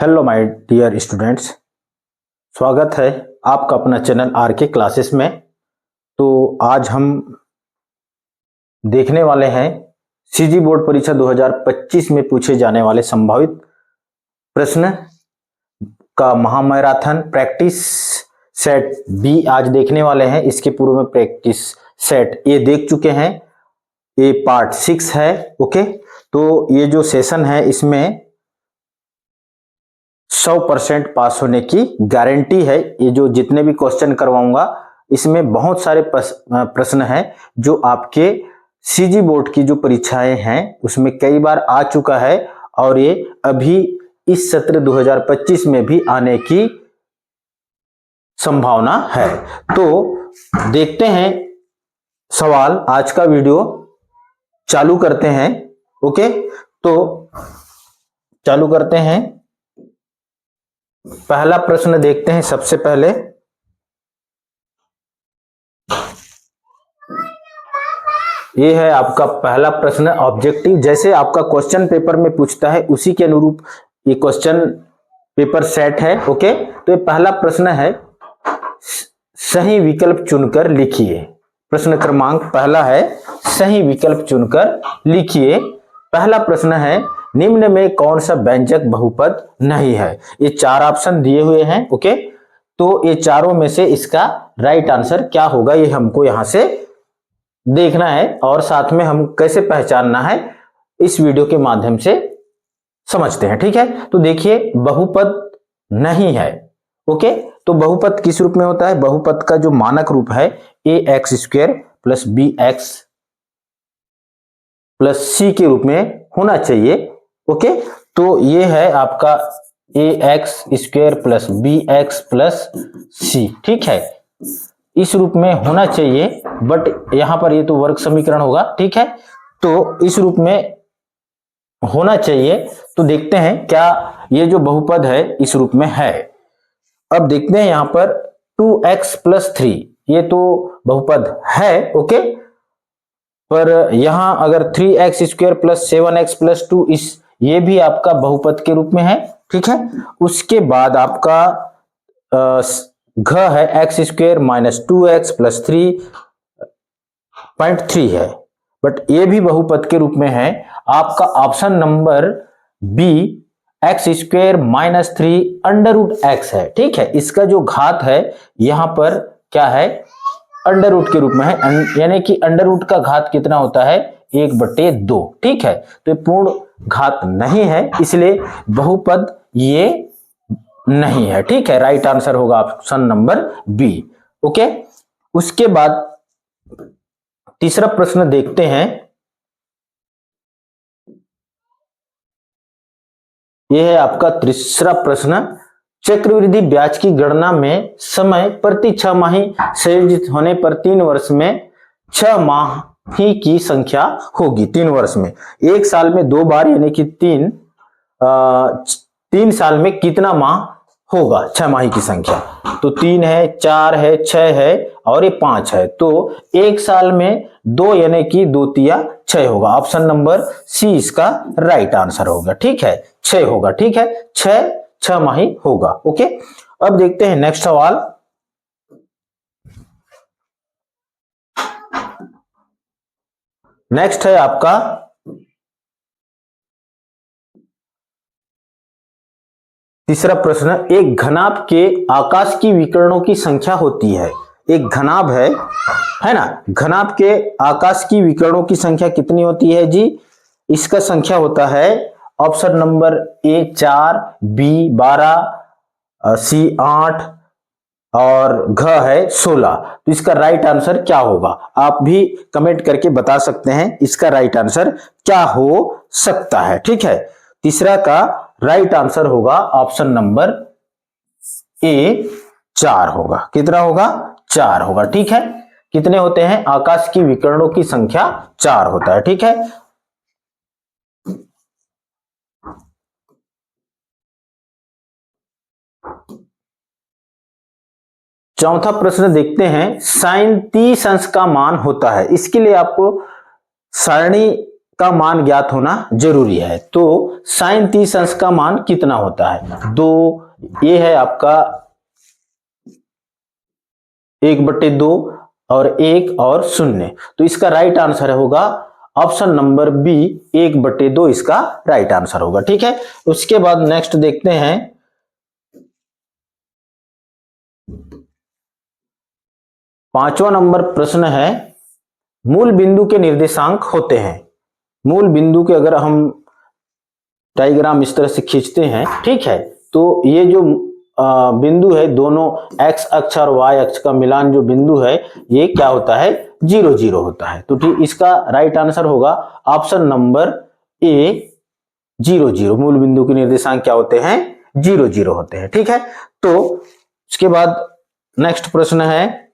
Hello my dear students, स्वागत है आपका अपना चैनल आर के क्लासेस में। तो आज हम देखने वाले हैं सीजी बोर्ड परीक्षा 2025 में पूछे जाने वाले संभावित प्रश्न का महामैराथन प्रैक्टिस सेट बी आज देखने वाले हैं। इसके पूर्व में प्रैक्टिस सेट ए देख चुके हैं, ये पार्ट 6 है। ओके, तो ये जो सेशन है इसमें 100% पास होने की गारंटी है। ये जो जितने भी क्वेश्चन करवाऊंगा इसमें बहुत सारे प्रश्न हैं जो आपके सीजी बोर्ड की जो परीक्षाएं हैं उसमें कई बार आ चुका है और ये अभी इस सत्र 2025 में भी आने की संभावना है। तो देखते हैं सवाल, आज का वीडियो चालू करते हैं। ओके, तो चालू करते हैं। पहला प्रश्न देखते हैं। सबसे पहले ये है आपका पहला प्रश्न, ऑब्जेक्टिव। जैसे आपका क्वेश्चन पेपर में पूछता है उसी के अनुरूप ये क्वेश्चन पेपर सेट है। ओके, तो ये पहला प्रश्न है, सही विकल्प चुनकर लिखिए। प्रश्न क्रमांक पहला है, सही विकल्प चुनकर लिखिए। पहला प्रश्न है, निम्न में कौन सा व्यंजक बहुपद नहीं है। ये चार ऑप्शन दिए हुए हैं। ओके, तो ये चारों में से इसका राइट आंसर क्या होगा ये हमको यहां से देखना है और साथ में हम कैसे पहचानना है इस वीडियो के माध्यम से समझते हैं। ठीक है, तो देखिए बहुपद नहीं है। ओके, तो बहुपद किस रूप में होता है? बहुपद का जो मानक रूप है ax² plus bx plus c के रूप में होना चाहिए। ओके, तो ये है आपका ax² plus bx plus c। ठीक है, इस रूप में होना चाहिए, बट यहां पर ये तो वर्ग समीकरण होगा। ठीक है, तो इस रूप में होना चाहिए। तो देखते हैं क्या ये जो बहुपद है इस रूप में है। अब देखते हैं यहां पर 2x प्लस 3, ये तो बहुपद है। ओके, पर यहां अगर 3x² प्लस 7x प्लस 2 ये भी आपका बहुपद के रूप में है। ठीक है, उसके बाद आपका घ है x² माइनस 2x प्लस 3.3 है, बट ये भी बहुपद के रूप में है। आपका option number B x² minus 3 under root x है। ठीक है, इसका जो घात है यहां पर क्या है? अंडर रूट के रूप में है, यानी कि अंडर रूट का घात कितना होता है? 1/2। ठीक है, तो ये पूर्ण घात नहीं है, इसलिए बहुपद ये नहीं है। ठीक है, राइट आंसर होगा ऑप्शन नंबर बी। ओके, उसके बाद तीसरा प्रश्न देखते हैं। यह है आपका तीसरा प्रश्न, चक्रवृद्धि ब्याज की गणना में समय प्रति 6 माही संयोजित होने पर 3 वर्ष में 6 माही की संख्या होगी। 3 वर्ष में, एक साल में 2 बार, यानी कि 3 साल में कितना माह होगा 6 माही की संख्या? तो 3 है, 4 है, 6 है और ये 5 है। तो एक साल में 2 यानी कि 2 तिया 6 होगा। ऑप्शन नंबर सी इसका राइट आंसर होगा। ठीक है, 6 होगा। ठीक है, 6 माही होगा। ओके, अब देखते हैं नेक्स्ट सवाल। नेक्स्ट है आपका तीसरा प्रश्न, एक घनाभ के आकाश की विकिरणों की संख्या होती है। एक घनाभ है ना, घनाभ के आकाश की विकिरणों की संख्या कितनी होती है जी? इसका संख्या होता है ऑप्शन नंबर ए 4, बी 12, सी 8 और घ है 16। तो इसका राइट आंसर क्या होगा? आप भी कमेंट करके बता सकते हैं इसका राइट आंसर क्या हो सकता है। ठीक है, तीसरा का राइट आंसर होगा ऑप्शन नंबर ए 4 होगा। कितना होगा? 4 होगा। ठीक है, कितने होते हैं? आकाश की विकिरणों की संख्या 4 होता है। ठीक है, चौथा प्रश्न देखते हैं, साइन 30 अंश का मान होता है। इसके लिए आपको सारणी का मान ज्ञात होना जरूरी है। तो sin 30 अंश का मान कितना होता है? 2, ये है आपका 1/2 और 1 और 0। तो इसका राइट आंसर होगा ऑप्शन नंबर बी, 1/2 इसका राइट आंसर होगा। ठीक है, उसके बाद नेक्स्ट देखते हैं। पांचवा नंबर प्रश्न है, मूल बिंदु के निर्देशांक होते हैं। मूल बिंदु के अगर हम डायग्राम इस तरह से खींचते हैं, ठीक है, तो ये जो बिंदु है, दोनों एक्स अक्ष और वाई अक्ष का मिलान जो बिंदु है, ये क्या होता है? 0 0 होता है। तो ठीक, इसका राइट आंसर होगा ऑप्शन नंबर ए, 0 0। मूल बिंदु के निर्देशांक क्या होते हैं? 0 0 होते हैं। ठीक है, तो उसके बाद नेक्स्ट प्रश्न है,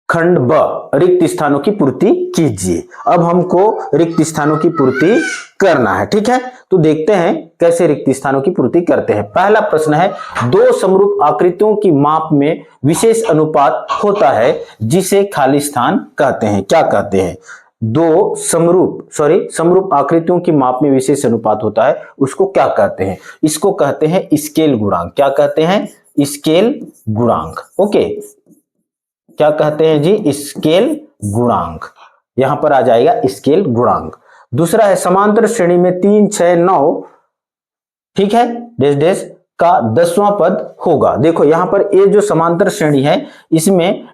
खंड ब, रिक्त स्थानों की पूर्ति कीजिए। अब हमको रिक्त स्थानों की पूर्ति करना है। ठीक है, तो देखते हैं कैसे रिक्त स्थानों की पूर्ति करते हैं। पहला प्रश्न है, दो समरूप आकृतियों की माप में विशेष अनुपात होता है जिसे खाली स्थान कहते हैं। क्या कहते हैं? दो समरूप आकृतियों की माप में विशेष अनुपात होता है, उसको क्या कहते हैं? इसको कहते हैं स्केल गुणांक। क्या कहते हैं? स्केल गुणांक। ओके, क्या कहते हैं जी? स्केल गुणांक। यहां पर आ जाएगा स्केल गुणांक। दूसरा है, समांतर श्रेणी में 3 6 9, ठीक है, डेश डेश का 10वां पद होगा। देखो यहां पर ये जो समांतर श्रेणी है, इसमें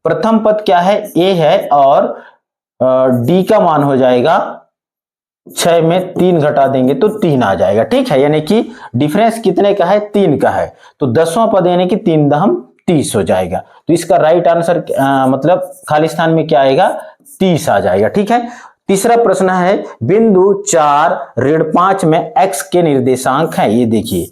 प्रथम पद क्या है? ए है, और डी का मान हो जाएगा 6 में 3 घटा देंगे तो 3 आ जाएगा। ठीक है, यानी कि डिफरेंस कितने का है? 3 का है। तो 10वां पद यानी कि 3 दहम 30 हो जाएगा। तो इसका राइट आंसर मतलब खाली स्थान में क्या आएगा? 30 आ जाएगा। ठीक है, तीसरा प्रश्न है, बिंदु 4 ऋण 5 में x के निर्देशांक हैं। ये देखिए,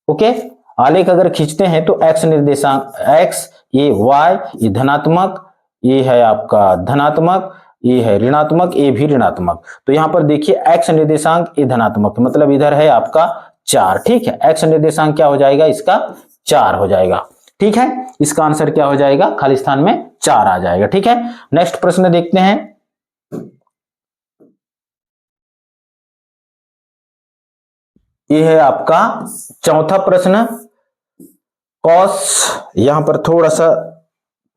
ओके, आलेख अगर खींचते हैं तो x निर्देशांक x, ये y, ये धनात्मक, ये है आपका धनात्मक, ये है ऋणात्मक, ये भी ऋणात्मक। तो यहां पर देखिए x निर्देशांक ये धनात्मक, मतलब इधर है आपका 4। ठीक है, x निर्देशांक क्या हो जाएगा? इसका 4 हो जाएगा। ठीक है, इसका आंसर क्या हो जाएगा? खाली स्थान में 4 आ जाएगा। ठीक है, नेक्स्ट प्रश्न देखते हैं। ये है आपका चौथा प्रश्न। कॉस, यहां पर थोड़ा सा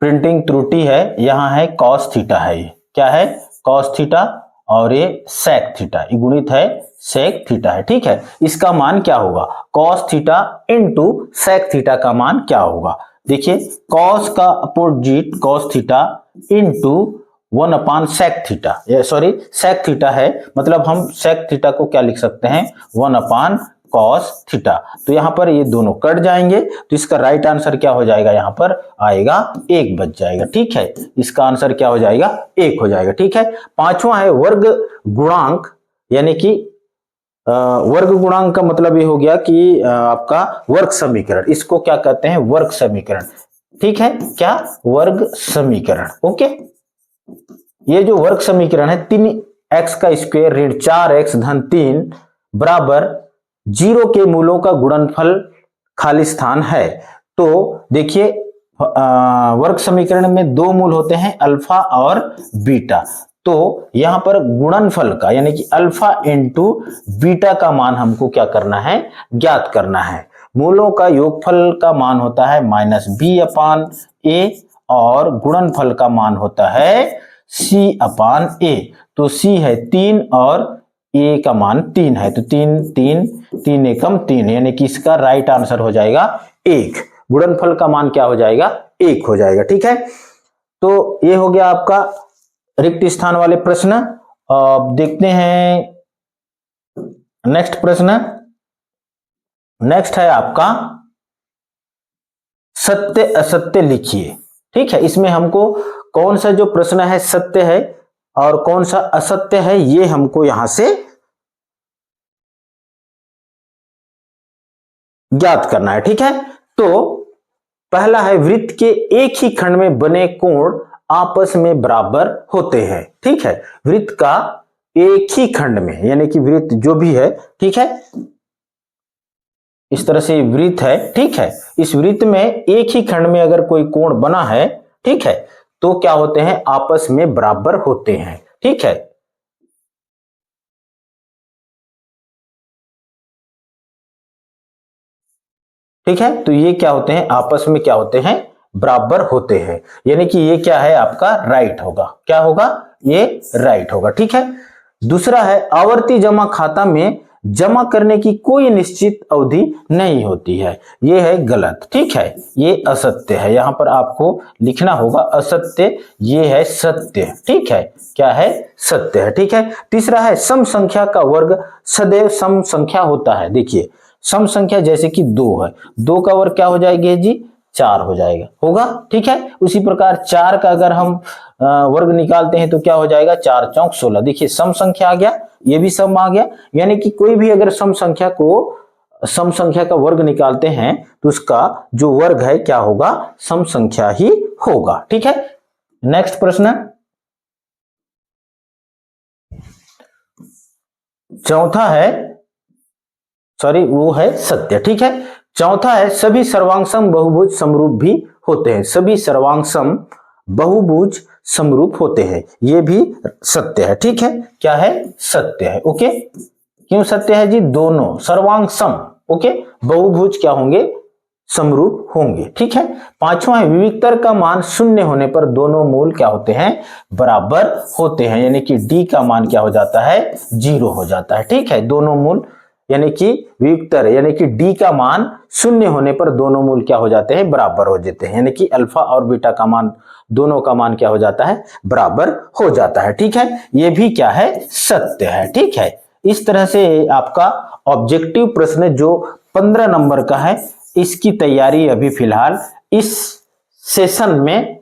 प्रिंटिंग त्रुटि है, यहां है कॉस थीटा है। ये क्या है? कॉस थीटा, और ये सेक थीटा, ये गुणित है सेक थीटा है। ठीक है, इसका मान क्या होगा? Cos theta into sec theta का मान क्या होगा? देखिए, कॉस का opposite cos theta into 1 sec theta, sorry sec theta है, मतलब हम सेक थीटा को क्या लिख सकते हैं? 1 कॉस थीटा। तो यहां पर ये दोनों कट जाएंगे, तो इसका राइट आंसर क्या हो जाएगा? यहां पर आएगा 1 बच जाएगा। ठीक है, इसका आंसर क्या हो जाएगा? 1 हो जाएगा। ठीक है, पांचवा है वर्ग गुणांक, यानी कि वर्ग गुणांक का मतलब ये हो गया कि आपका वर्ग समीकरण। इसको क्या कहते हैं? वर्ग समीकरण। ठीक है, क्या? वर्ग समीकरण। ओके, ये जो वर्ग समीकरण है, 3x का स्क्वायर ऋण 4x धन 3 बराबर 0 के मूलों का गुणनफल खाली स्थान है। तो देखिए, वर्ग समीकरण में 2 मूल होते हैं, अल्फा और बीटा। तो यहां पर गुणनफल का, यानी कि अल्फा इंटू बीटा का मान हमको क्या करना है? ज्ञात करना है। मूलों का योगफल का मान होता है -b/a, और गुणनफल का मान होता है c/a। तो c है 3 और a का मान 3 है, तो 3 एकम 3, यानी कि इसका राइट आंसर हो जाएगा 1। गुणनफल का मान क्या हो जाएगा? 1 हो जाएगा। ठीक है, तो ये हो गया आपका रिक्त स्थान वाले प्रश्न। अब देखते हैं नेक्स्ट प्रश्न। नेक्स्ट है आपका सत्य असत्य लिखिए। ठीक है, इसमें हमको कौन सा जो प्रश्न है सत्य है और कौन सा असत्य है, ये हमको यहां से ज्ञात करना है। ठीक है, तो पहला है, वृत्त के एक ही खंड में बने कोण आपस में बराबर होते हैं। ठीक है, वृत्त का एक ही खंड में, यानी कि वृत्त जो भी है, ठीक है, इस तरह से वृत्त है, ठीक है। इस वृत्त में एक ही खंड में अगर कोई कोण बना है, ठीक है, तो क्या होते हैं, आपस में बराबर होते हैं, ठीक है। ठीक है, तो ये क्या होते हैं, आपस में क्या होते हैं, बराबर होते हैं, यानी कि ये क्या है, आपका राइट होगा। क्या होगा, ये राइट होगा, ठीक है। दूसरा है, आवर्ती जमा खाता में जमा करने की कोई निश्चित अवधि नहीं होती है, ये है गलत, ठीक है, ये असत्य है। यहां पर आपको लिखना होगा असत्य, ये है सत्य, ठीक है। क्या है, सत्य है, ठीक है। तीसरा है, सम संख्या का वर्ग सदैव सम संख्या होता है। देखिए, सम संख्या जैसे कि 2 है, 2 का वर्ग क्या हो जाएगी जी, 4 हो जाएगा, होगा, ठीक है। उसी प्रकार 4 का अगर हम वर्ग निकालते हैं तो क्या हो जाएगा, 4 चौक 16। देखिए, सम संख्या आ गया, ये भी सम आ गया, यानी कि कोई भी अगर सम संख्या का वर्ग निकालते हैं तो उसका जो वर्ग है क्या होगा, सम संख्या ही होगा, ठीक है। नेक्स्ट प्रश्न, चौथा है, सॉरी वो है सत्य, ठीक है। चौथा है, सभी सर्वांग बहुभुज समरूप भी होते हैं। सभी सर्वांग बहुभुज समरूप होते हैं, ये भी सत्य है, ठीक है। क्या है, सत्य है, ओके। क्यों सत्य है जी, दोनों सर्वांग सम, ओके, बहुभुज क्या होंगे, समरूप होंगे, ठीक है। पांचवा है, विविक्तर का मान शून्य होने पर दोनों मूल क्या होते हैं, बराबर होते हैं, यानी कि डी का मान क्या हो जाता है, 0 हो जाता है, ठीक है। दोनों मूल यानी कि विविक्तर यानी कि डी का मान शून्य होने पर दोनों मूल क्या हो जाते हैं, बराबर हो जाते हैं, यानी कि अल्फा और बीटा का मान, दोनों का मान क्या हो जाता है, बराबर हो जाता है, ठीक है। ये भी क्या है, सत्य है, ठीक है। इस तरह से आपका ऑब्जेक्टिव प्रश्न जो 15 नंबर का है, इसकी तैयारी अभी फिलहाल इस सेशन में,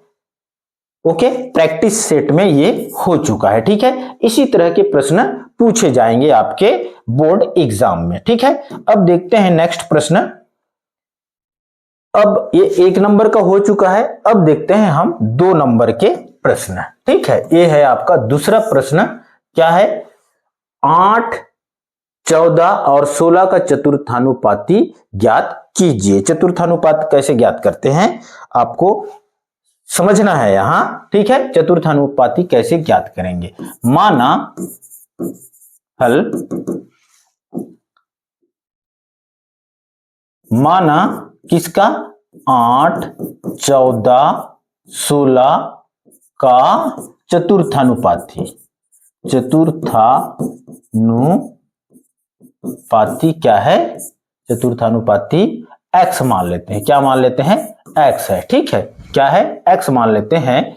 ओके, प्रैक्टिस सेट में ये हो चुका है, ठीक है। इसी तरह के प्रश्न पूछे जाएंगे आपके बोर्ड एग्जाम में, ठीक है। अब देखते हैं नेक्स्ट प्रश्न। अब ये 1 नंबर का हो चुका है, अब देखते हैं हम 2 नंबर के प्रश्न, ठीक है। ये है आपका दूसरा प्रश्न, क्या है, 8, 14 और 16 का चतुर्थानुपाती ज्ञात कीजिए। चतुर्थानुपात कैसे ज्ञात करते हैं आपको समझना है यहां, ठीक है। चतुर्थानुपाती कैसे ज्ञात करेंगे, माना किसका, 8, 14, 16 का चतुर्थानुपाती क्या है, चतुर्थानुपाती x मान लेते हैं। क्या मान लेते हैं, x है, ठीक है। क्या है, x मान लेते हैं,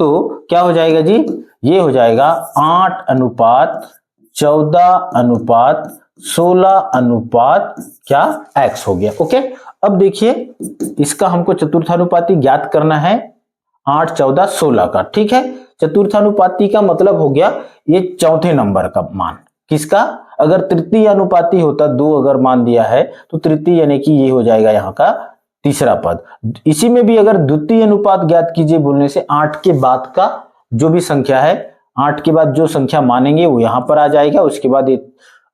तो क्या हो जाएगा जी, ये हो जाएगा 8 अनुपात 14 अनुपात 16 अनुपात क्या, x हो गया, ओके। अब देखिए, इसका हमको चतुर्थानुपाती ज्ञात करना है 8, 14, 16 का, ठीक है। चतुर्थानुपाती का मतलब हो गया ये चौथे नंबर का मान, किसका, अगर तृतीय अनुपाती होता, 2 अगर मान दिया है तो तृतीय यानी कि ये हो जाएगा यहाँ का तीसरा पद। इसी में भी अगर द्वितीय अनुपात ज्ञात कीजिए बोलने से 8 के बाद का जो भी संख्या है, 8 के बाद जो संख्या मानेंगे वो यहां पर आ जाएगा, उसके बाद ये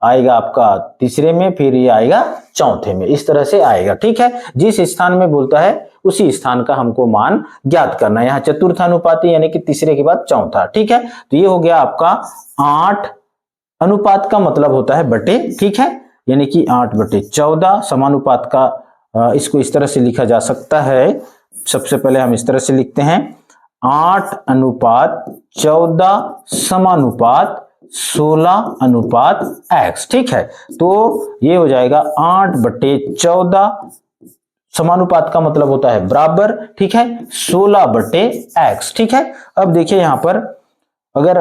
आएगा आपका तीसरे में, फिर ये आएगा चौथे में, इस तरह से आएगा, ठीक है। जिस स्थान में बोलता है उसी स्थान का हमको मान ज्ञात करना है। यहाँ चतुर्थानुपाती यानी कि तीसरे के बाद चौथा, ठीक है। तो ये हो गया आपका 8, अनुपात का मतलब होता है बटे, ठीक है, यानी कि 8/14। समानुपात का इसको इस तरह से लिखा जा सकता है, सबसे पहले हम इस तरह से लिखते हैं, 8 अनुपात 14 समानुपात 16 अनुपात x, ठीक है। तो ये हो जाएगा 8/14, समानुपात का मतलब होता है बराबर, ठीक है, 16/x, ठीक है। अब देखिए यहां पर अगर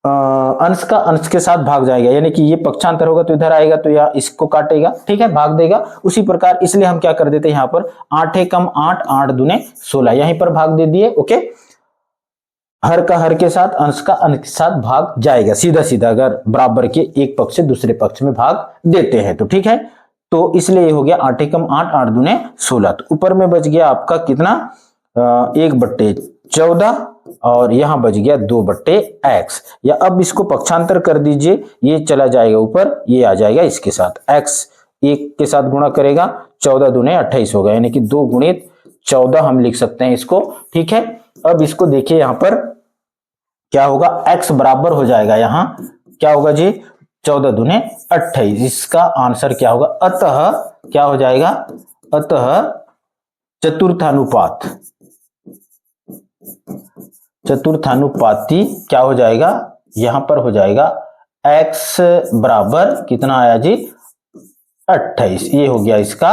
अंश का अंश के साथ भाग जाएगा, यानी कि ये पक्षांतर होगा तो इधर आएगा तो यह इसको काटेगा, ठीक है, भाग देगा। उसी प्रकार इसलिए हम क्या कर देते हैं, यहां पर 8 कम 8, 8 दूने 16, यहीं पर भाग दे दिए, ओके। हर का हर के साथ, अंश का अंश के साथ भाग जाएगा सीधा सीधा, अगर बराबर के एक पक्ष से दूसरे पक्ष में भाग देते हैं तो, ठीक है। तो इसलिए ये हो गया 8 कम 8, 8 दूने 16, तो ऊपर में बच गया आपका कितना, 1/14 और यहां बच गया 2/x। या अब इसको पक्षांतर कर दीजिए, ये चला जाएगा ऊपर, ये आ जाएगा इसके साथ, x 1 के साथ गुणा करेगा, 14 दूने 28 होगा, यानी कि 2 गुणित 14 हम लिख सकते हैं इसको। ठीक है, अब इसको देखिए यहां पर क्या होगा, x बराबर हो जाएगा, यहां क्या होगा जी, 14 दूने 28, इसका आंसर क्या होगा, अतः क्या हो जाएगा, अतः चतुर्थानुपाती क्या हो जाएगा, यहां पर हो जाएगा x बराबर कितना आया जी, 28। ये हो गया इसका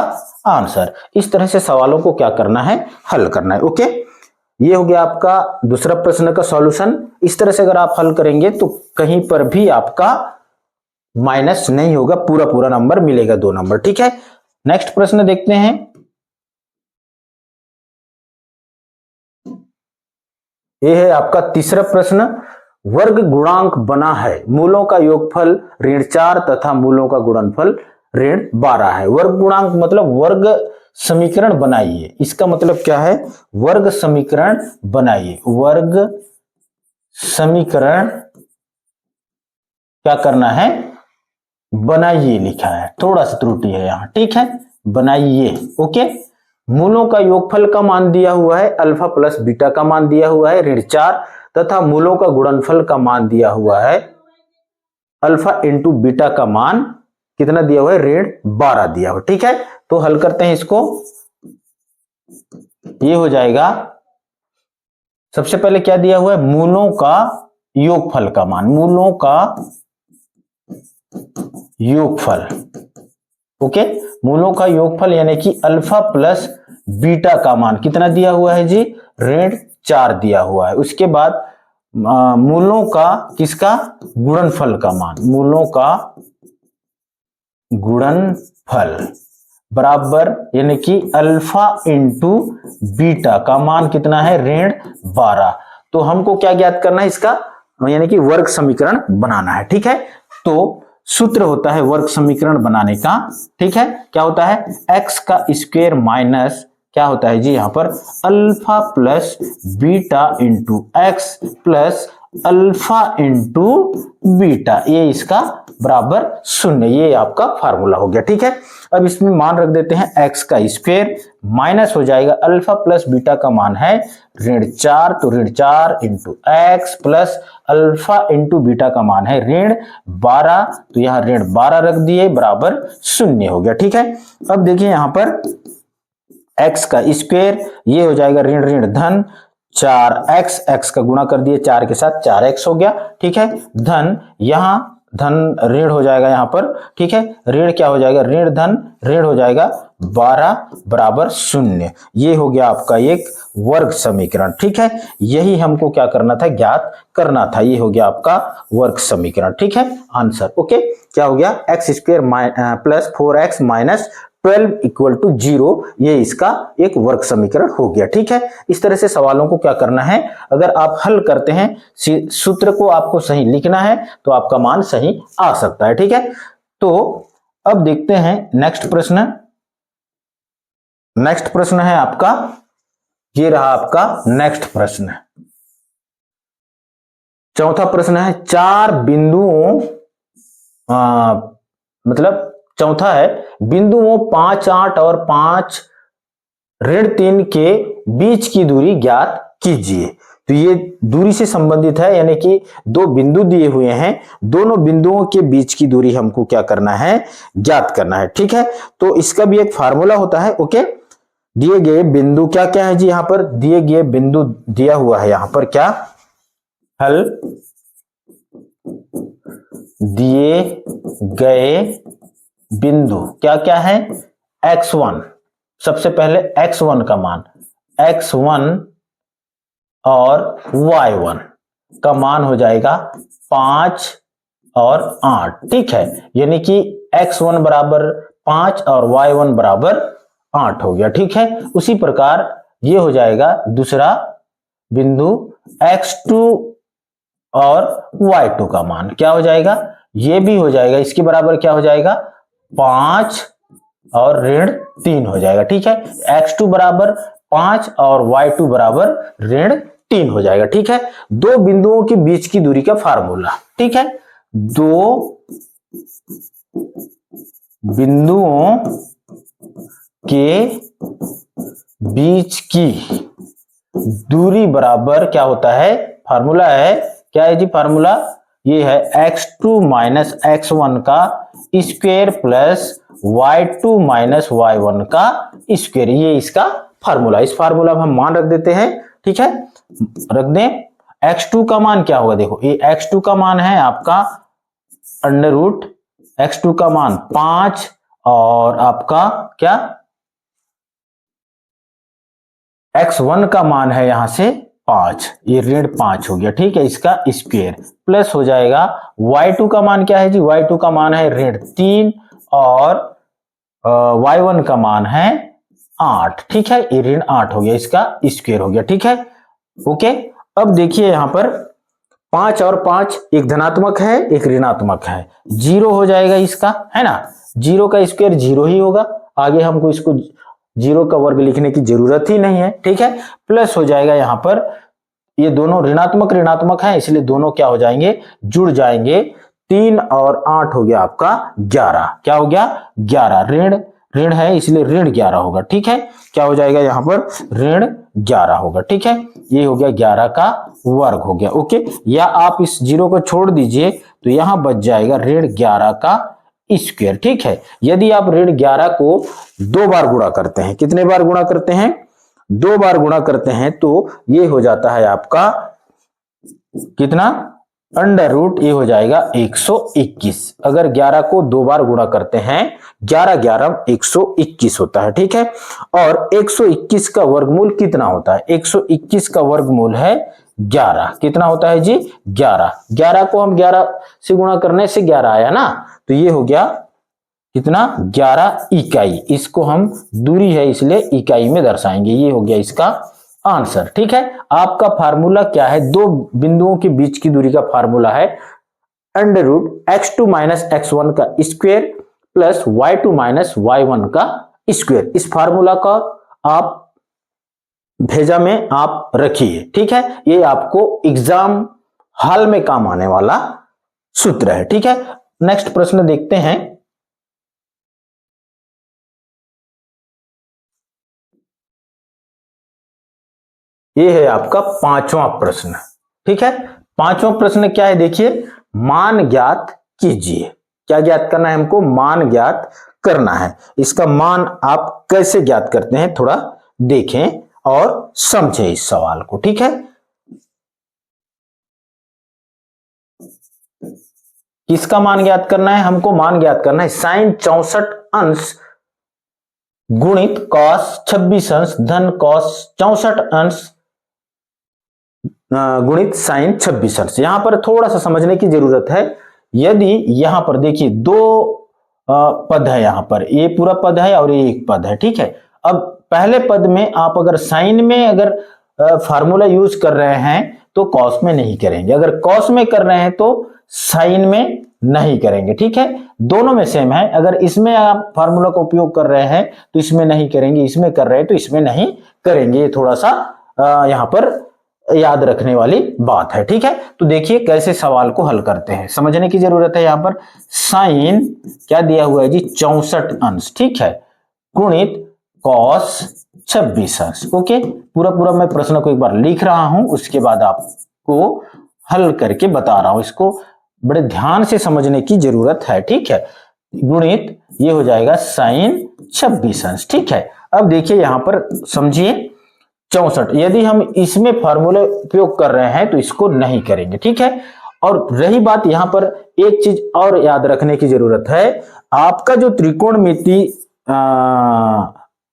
आंसर। इस तरह से सवालों को क्या करना है, हल करना है। ओके, ये हो गया आपका दूसरा प्रश्न का सॉल्यूशन। इस तरह से अगर आप हल करेंगे तो कहीं पर भी आपका माइनस नहीं होगा, पूरा पूरा नंबर मिलेगा, 2 नंबर। ठीक है, नेक्स्ट प्रश्न देखते हैं। यह है आपका तीसरा प्रश्न, वर्ग गुणांक बना है, मूलों का योगफल ऋण 4 तथा मूलों का गुणनफल ऋण 12 है। वर्ग गुणांक मतलब वर्ग समीकरण बनाइए, इसका मतलब क्या है, वर्ग समीकरण बनाइए। वर्ग समीकरण क्या करना है, बनाइए लिखा है, थोड़ा सा त्रुटि है यहां। ठीक है, बनाइए। ओके, मूलों का योगफल का मान दिया हुआ है अल्फा प्लस बीटा का मान दिया हुआ है ऋण 4 तथा मूलों का गुणनफल का मान दिया हुआ है अल्फा इंटू बीटा का मान कितना दिया हुआ है, ऋण 12 दिया हुआ। ठीक है, तो हल करते हैं इसको। ये हो जाएगा, सबसे पहले क्या दिया हुआ है, मूलों का योगफल का मान, मूलों का योगफल। ओके, मूलों का योगफल यानी कि अल्फा प्लस बीटा का मान कितना दिया हुआ है जी, ऋण 4 दिया हुआ है। उसके बाद मूलों का किसका, गुणनफल का मान, मूलों का गुणनफल बराबर यानी कि अल्फा इंटू बीटा का मान कितना है, ऋण 12। तो हमको क्या ज्ञात करना है, इसका यानी कि वर्ग समीकरण बनाना है। ठीक है, तो सूत्र होता है वर्ग समीकरण बनाने का। ठीक है, क्या होता है, x का स्क्वायर माइनस क्या होता है जी, यहां पर alpha plus beta into x plus alpha into beta, ये इसका बराबर 0। ये आपका फार्मूला हो गया। ठीक है, अब इसमें मान रख देते हैं x का स्क्वायर माइनस हो जाएगा अल्फा प्लस बीटा का मान है ऋण 4, तो ऋण 4 into x plus alpha into beta का मान है ऋण 12, तो यहां ऋण 12 रख दिए बराबर 0 हो गया। ठीक है, अब देखिए यहां पर x का स्क्वायर ये हो जाएगा ऋण ऋण धन 4x, x का गुणा कर दिए 4 के साथ 4x हो गया। ठीक है, धन यहां धन ऋण हो जाएगा यहां पर। ठीक है, ऋण क्या हो जाएगा, ऋण धन ऋण हो जाएगा 12 बराबर 0। ये हो गया आपका एक वर्ग समीकरण। ठीक है, यही हमको क्या करना था, ज्ञात करना था। ये हो गया आपका वर्ग समीकरण। ठीक है, आंसर। ओके, क्या हो गया, x square plus 4x minus 12 equal to 0, ये इसका एक वर्ग समीकरण हो गया। ठीक है, इस तरह से सवालों को क्या करना है, अगर आप हल करते हैं, सूत्र को आपको सही लिखना है तो आपका मान सही आ सकता है। ठीक है, तो अब देखते हैं नेक्स्ट प्रश्न। नेक्स्ट प्रश्न है आपका, ये रहा आपका नेक्स्ट प्रश्न। चौथा प्रश्न है, 4 बिंदुओं मतलब चौथा है, बिंदुओं 5, 8 और 5 ऋण 3 के बीच की दूरी ज्ञात कीजिए। तो ये दूरी से संबंधित है, यानी कि 2 बिंदु दिए हुए हैं, दोनों बिंदुओं के बीच की दूरी हमको क्या करना है, ज्ञात करना है। ठीक है, तो इसका भी एक फार्मूला होता है। ओके, दिए गए बिंदु क्या क्या है जी, यहां पर दिए गए बिंदु दिया हुआ है, यहां पर क्या हल दिए गए बिंदु क्या क्या है, x1, सबसे पहले x1 का मान, x1 और y1 का मान हो जाएगा 5 और 8। ठीक है, यानी कि x1 बराबर 5 और y1 बराबर 8 हो गया। ठीक है, उसी प्रकार ये हो जाएगा दूसरा बिंदु, x2 और y2 का मान क्या हो जाएगा, ये भी हो जाएगा, इसके बराबर क्या हो जाएगा, 5 और ऋण 3 हो जाएगा। ठीक है, x2 बराबर 5 और y2 बराबर ऋण 3 हो जाएगा। ठीक है, 2 बिंदुओं के बीच की दूरी का फार्मूला। ठीक है, 2 बिंदुओं के बीच की दूरी बराबर क्या होता है, फार्मूला है क्या है जी, फार्मूला ये है x2 माइनस x1 का square plus y2 minus y1 का स्क्वायर, ये इसका फार्मूला। इस फार्मूला में हम मान रख देते हैं, ठीक है, रख दें। x2 का मान क्या होगा, देखो ये x2 का मान है आपका अंडर रूट x2 का मान 5 और आपका क्या x1 का मान है यहां से 5, ये ऋण 5 हो गया, ठीक है, इसका स्क्वायर प्लस हो जाएगा y2 का मान क्या है जी, y2 का मान है ऋण 3 और y1 का मान है 8, ठीक है, ये ऋण 8 हो गया, इसका स्क्वायर हो गया, ठीक है, ओके। अब देखिए यहां पर 5 और 5 एक धनात्मक है एक ऋणात्मक है, 0 हो जाएगा इसका, है ना, 0 का स्क्वायर 0 ही होगा, आगे हमको इसको 0 का वर्ग लिखने की जरूरत ही नहीं है, ठीक है, प्लस हो जाएगा यहां पर, ये दोनों ऋणात्मक ऋणात्मक है इसलिए दोनों क्या हो जाएंगे, जुड़ जाएंगे, 3 और 8 हो गया आपका 11, क्या हो गया 11, ऋण ऋण है इसलिए ऋण 11 होगा, ठीक है, क्या हो जाएगा यहां पर ऋण 11 होगा, ठीक है, ये हो गया 11 का वर्ग हो गया, ओके। या आप इस 0 को छोड़ दीजिए तो यहां बच जाएगा ऋण 11 का स्क्वायर, ठीक है। यदि आप ऋण 11 को 2 बार गुणा करते हैं, कितने बार गुणा करते हैं, 2 बार गुणा करते हैं तो ये हो जाता है आपका कितना, अंडर रूट ये हो जाएगा 121। अगर 11 को 2 बार गुणा करते हैं 11 11 121 होता है, ठीक है। और 121 का वर्गमूल कितना होता है, 121 का वर्गमूल है 11, कितना होता है जी 11, 11 को हम 11 से गुणा करने से 11 आया ना, तो ये हो गया कितना 11 इकाई, इसको हम दूरी है इसलिए इकाई में दर्शाएंगे, ये हो गया इसका आंसर, ठीक है। आपका फार्मूला क्या है, दो बिंदुओं के बीच की दूरी का फार्मूला है under root x2 minus x1 का square plus y2 minus y1 का स्क्वायर। इस फार्मूला का आप भेजा में आप रखिए, ठीक है, ये आपको एग्जाम हॉल में काम आने वाला सूत्र है, ठीक है। नेक्स्ट प्रश्न देखते हैं। ये है आपका 5वां प्रश्न, ठीक है। 5वां प्रश्न क्या है, देखिए, मान ज्ञात कीजिए। क्या ज्ञात करना है हमको, मान ज्ञात करना है। इसका मान आप कैसे ज्ञात करते हैं थोड़ा देखें और समझें इस सवाल को, ठीक है। किसका मान ज्ञात करना है, हमको मान ज्ञात करना है sin 64 अंश गुणित cos 26 अंश धन cos 64 अंश गुणित sin 26 अंश। यहां पर थोड़ा सा समझने की जरूरत है। यदि यहां पर देखिए दो पद है, यहां पर ये पूरा पद है और ये एक पद है, ठीक है। अब पहले पद में आप अगर साइन में अगर फार्मूला यूज कर रहे हैं तो कॉस में नहीं करेंगे, अगर कॉस में कर रहे हैं तो साइन में नहीं करेंगे, ठीक है। दोनों में सेम है, अगर इसमें आप फार्मूला का उपयोग कर रहे हैं तो इसमें नहीं करेंगे, इसमें कर रहे हैं तो इसमें नहीं करेंगे। ये थोड़ा सा यहां पर याद रखने वाली बात है, ठीक है। तो देखिए कैसे सवाल को हल करते हैं, समझने की जरूरत है। यहां पर साइन क्या दिया हुआ है जी 64 अंश, ठीक है, गुणित कॉस 26 अंश, ओके। पूरा मैं प्रश्न को एक बार लिख रहा हूं, उसके बाद आपको हल करके बता रहा हूं। इसको बड़े ध्यान से समझने की जरूरत है, ठीक है। गुणित ये हो जाएगा साइन 26 अंश, ठीक है। अब देखिए यहां पर समझिए 64, यदि हम इसमें फार्मूले उपयोग कर रहे हैं तो इसको नहीं करेंगे, ठीक है। और रही बात यहां पर एक चीज और याद रखने की जरूरत है, आपका जो त्रिकोणमिति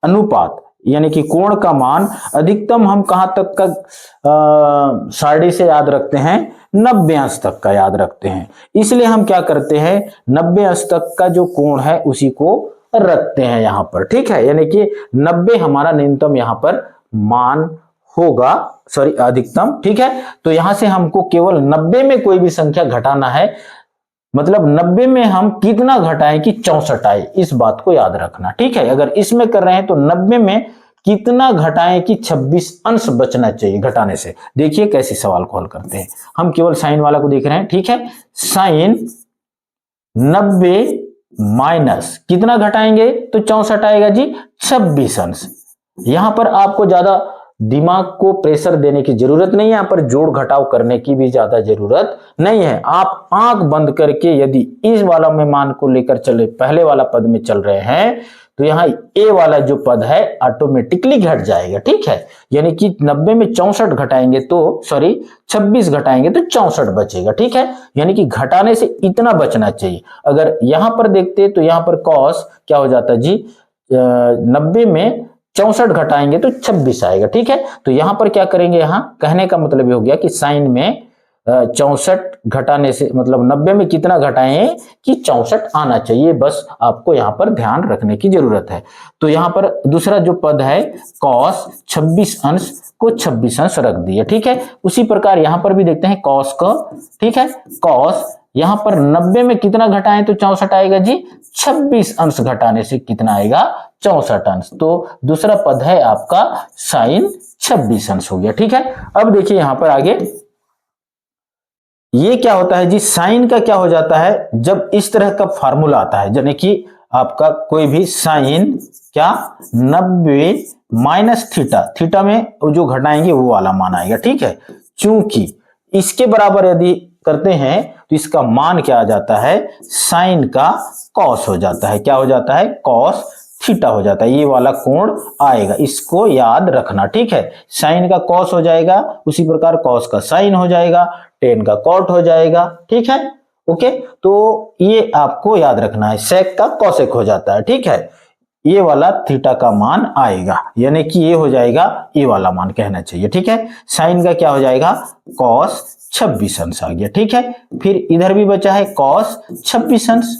अनुपात यानी कि कोण का मान अधिकतम हम कहां तक का सारणी से याद रखते हैं, 90 अंश तक का याद रखते हैं। इसलिए हम क्या करते हैं 90 अंश तक का जो कोण है उसी को रखते हैं यहां पर, ठीक है। यानी कि 90 हमारा न्यूनतम यहां पर मान होगा, सॉरी अधिकतम, ठीक है। तो यहां से हमको केवल 90 में कोई भी संख्या घटाना है, मतलब 90 में हम कितना घटाएं कि 64 आए, इस बात को याद रखना, ठीक है। अगर इसमें कर रहे हैं तो 90 में कितना घटाएं कि 26 अंश बचना चाहिए घटाने से। देखिए कैसे सवाल को हल करते हैं, हम केवल साइन वाला को देख रहे हैं, ठीक है। साइन 90 माइनस कितना घटाएंगे तो 64 आएगा जी 26 अंश। यहां पर आपको ज्यादा दिमाग को प्रेशर देने की जरूरत नहीं है, यहां पर जोड़ घटाव करने की भी ज्यादा जरूरत नहीं है। आप आंख बंद करके यदि इस वाला में मान को लेकर चले, पहले वाला पद में चल रहे हैं, तो यहाँ ए वाला जो पद है ऑटोमेटिकली घट जाएगा, ठीक है। यानी कि 90 में 64 घटाएंगे तो 26 घटाएंगे तो 64 बचेगा, ठीक है। यानी कि घटाने से इतना बचना चाहिए। अगर यहां पर देखते तो यहां पर कॉस क्या हो जाता जी, 90 में 64 घटाएंगे तो 26 आएगा, ठीक है। तो यहां पर क्या करेंगे, यहां कहने का मतलब ये हो गया कि साइन में 64 घटाने से मतलब 90 में कितना घटाएं कि 64 आना चाहिए, बस आपको यहां पर ध्यान रखने की जरूरत है। तो यहां पर दूसरा जो पद है कॉस 26 अंश को 26 अंश रख दिए, ठीक है। उसी प्रकार यहां पर भी देखते हैं कॉस को, ठीक है। कॉस यहां पर 90 में कितना घटाएं तो 64 आएगा जी, 26 अंश घटाने से कितना आएगा 64 अंश। तो दूसरा पद है आपका साइन 26 अंश हो गया, ठीक है। अब देखिए यहां पर आगे ये क्या होता है जी, साइन का क्या हो जाता है जब इस तरह का फार्मूला आता है, यानी कि आपका कोई भी साइन क्या 90 माइनस थीटा, थीटा में जो घटाएंगे वो वाला मान आएगा, ठीक है। चूंकि इसके बराबर यदि करते हैं तो इसका मान क्या आ जाता है, साइन का कॉस हो जाता है। क्या हो जाता है, कॉस थीटा हो जाता है, ये वाला कोण आएगा, इसको याद रखना, ठीक है। साइन का कॉस हो जाएगा, उसी प्रकार कॉस का साइन हो जाएगा, टेन का कॉट हो जाएगा, ठीक है। ओके, तो ये आपको याद रखना है। सेक का कॉसेक हो जाता है, ठीक है। ये वाला थीटा का मान आएगा, यानी कि ये हो जाएगा ये वाला मान कहना चाहिए, ठीक है। साइन का क्या हो जाएगा, कॉस 26 अंश आ गया, ठीक है। फिर इधर भी बचा है कॉस 26 अंश,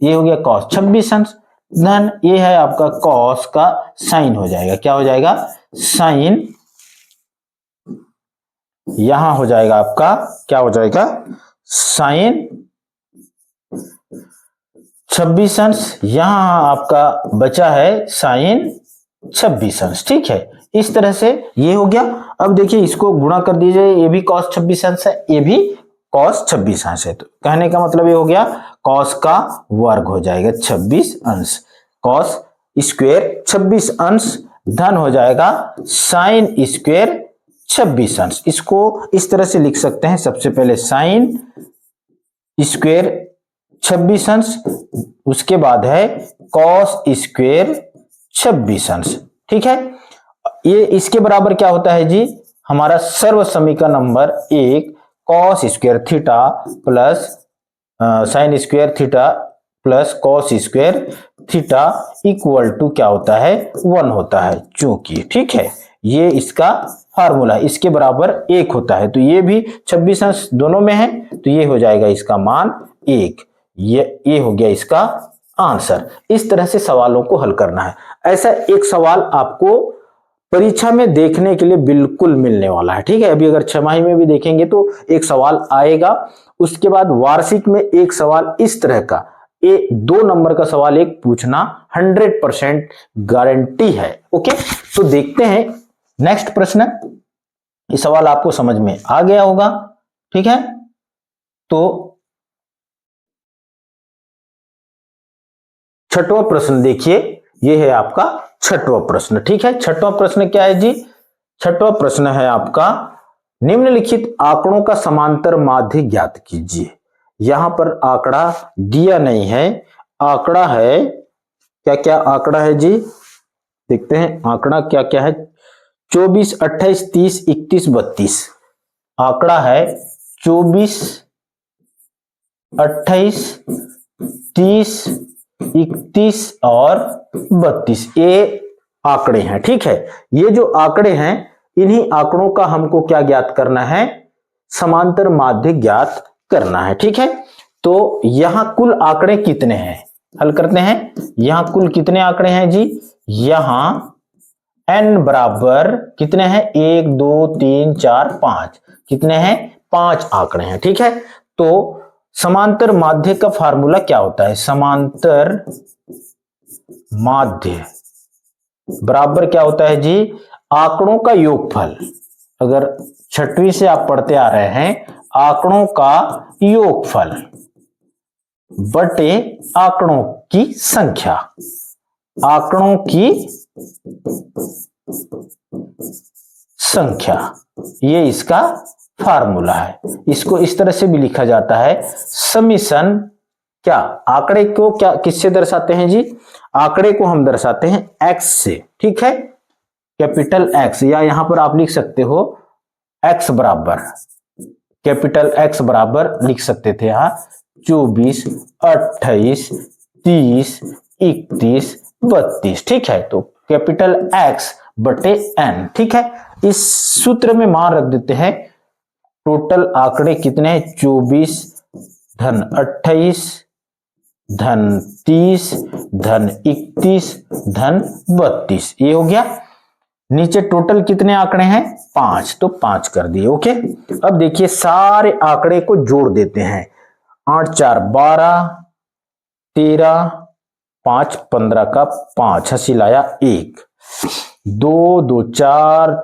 ये हो गया कॉस 26 अंश, धन ये है आपका कॉस का साइन हो जाएगा। क्या हो जाएगा, साइन यहां हो जाएगा आपका, क्या हो जाएगा, साइन 26 अंश, यहां आपका बचा है साइन 26 अंश, ठीक है। इस तरह से ये हो गया। अब देखिए इसको गुणा कर दीजिए, ये भी cos 26 अंश है, ये भी cos 26 अंश है। तो कहने का मतलब ये हो गया cos का वर्ग हो जाएगा 26 अंश, cos स्क्वायर 26 अंश, धन हो जाएगा साइन स्क्वायर 26 अंश। इसको इस तरह से लिख सकते हैं, सबसे पहले साइन स्क्वायर 26 अंश, उसके बाद है cos स्क्वायर 26 अंश, ठीक है। ये इसके बराबर क्या होता है जी, हमारा सर्व समीकरण number 1 cos square theta plus sine square theta plus cos square theta equal to क्या होता है 1 होता है, चूंकि, ठीक है, ये इसका फार्मूला, इसके बराबर 1 होता है। तो ये भी 26 अंश दोनों में है, तो ये हो जाएगा इसका मान 1, ये हो गया इसका आंसर। इस तरह से सवालों को हल करना है। ऐसा एक सवाल आपको परीक्षा में देखने के लिए बिल्कुल मिलने वाला है, ठीक है। अभी अगर छमाही में भी देखेंगे तो एक सवाल आएगा, उसके बाद वार्षिक में एक सवाल इस तरह का, ये 2 नंबर का सवाल एक पूछना 100% गारंटी है। ओके, तो देखते हैं नेक्स्ट प्रश्न। ये सवाल आपको समझ में आ गया होगा, ठीक है। तो छठवां प्रश्न देखिए, ये है आपका छठवां प्रश्न, ठीक है। छठवां प्रश्न क्या है जी, छठवां प्रश्न है आपका निम्नलिखित आंकड़ों का समांतर माध्य ज्ञात कीजिए। यहां पर आंकड़ा दिया नहीं है, आंकड़ा है क्या क्या आंकड़ा है जी, देखते हैं आंकड़ा क्या क्या है। 24, 28, 30, 31, 32 आंकड़ा है। 24, 28, 30, 31 और 32 ये आंकड़े हैं, ठीक है। ये जो आंकड़े हैं, इन्हीं आंकड़ों का हमको क्या ज्ञात करना है, समांतर माध्य ज्ञात करना है, ठीक है। तो यहां कुल आंकड़े कितने हैं, हल करते हैं। यहां कुल कितने आंकड़े हैं जी, यहां n बराबर कितने हैं, 1 2 3 4 5, कितने हैं 5 आंकड़े हैं, ठीक है। तो समांतर माध्य का फार्मूला क्या होता है, समांतर माध्य बराबर क्या होता है जी, आंकड़ों का योगफल। अगर 6वीं से आप पढ़ते आ रहे हैं, आंकड़ों का योगफल, बटे आंकड़ों की संख्या, आंकड़ों की संख्या, ये इसका फार्मूला है। इसको इस तरह से भी लिखा जाता है समीशन, क्या आंकड़े को क्या किससे दर्शाते हैं जी, आंकड़े को हम दर्शाते हैं x से, ठीक है, कैपिटल X, या यहां पर आप लिख सकते हो x बराबर, कैपिटल X बराबर लिख सकते थे यहां 24, 28, 30, 31, 32, ठीक है। तो कैपिटल X बटे n, ठीक है। इस सूत्र में मान रख देते हैं, टोटल आंकड़े कितने हैं, 24 धन 28 धन 30 धन 31 धन 32, ये हो गया। नीचे टोटल कितने आंकड़े हैं, 5, तो 5 कर दिए, ओके। अब देखिए सारे आंकड़े को जोड़ देते हैं, 8 4 12, 13, 5 15 का 5, हंसी लाया 1, 2 2 4,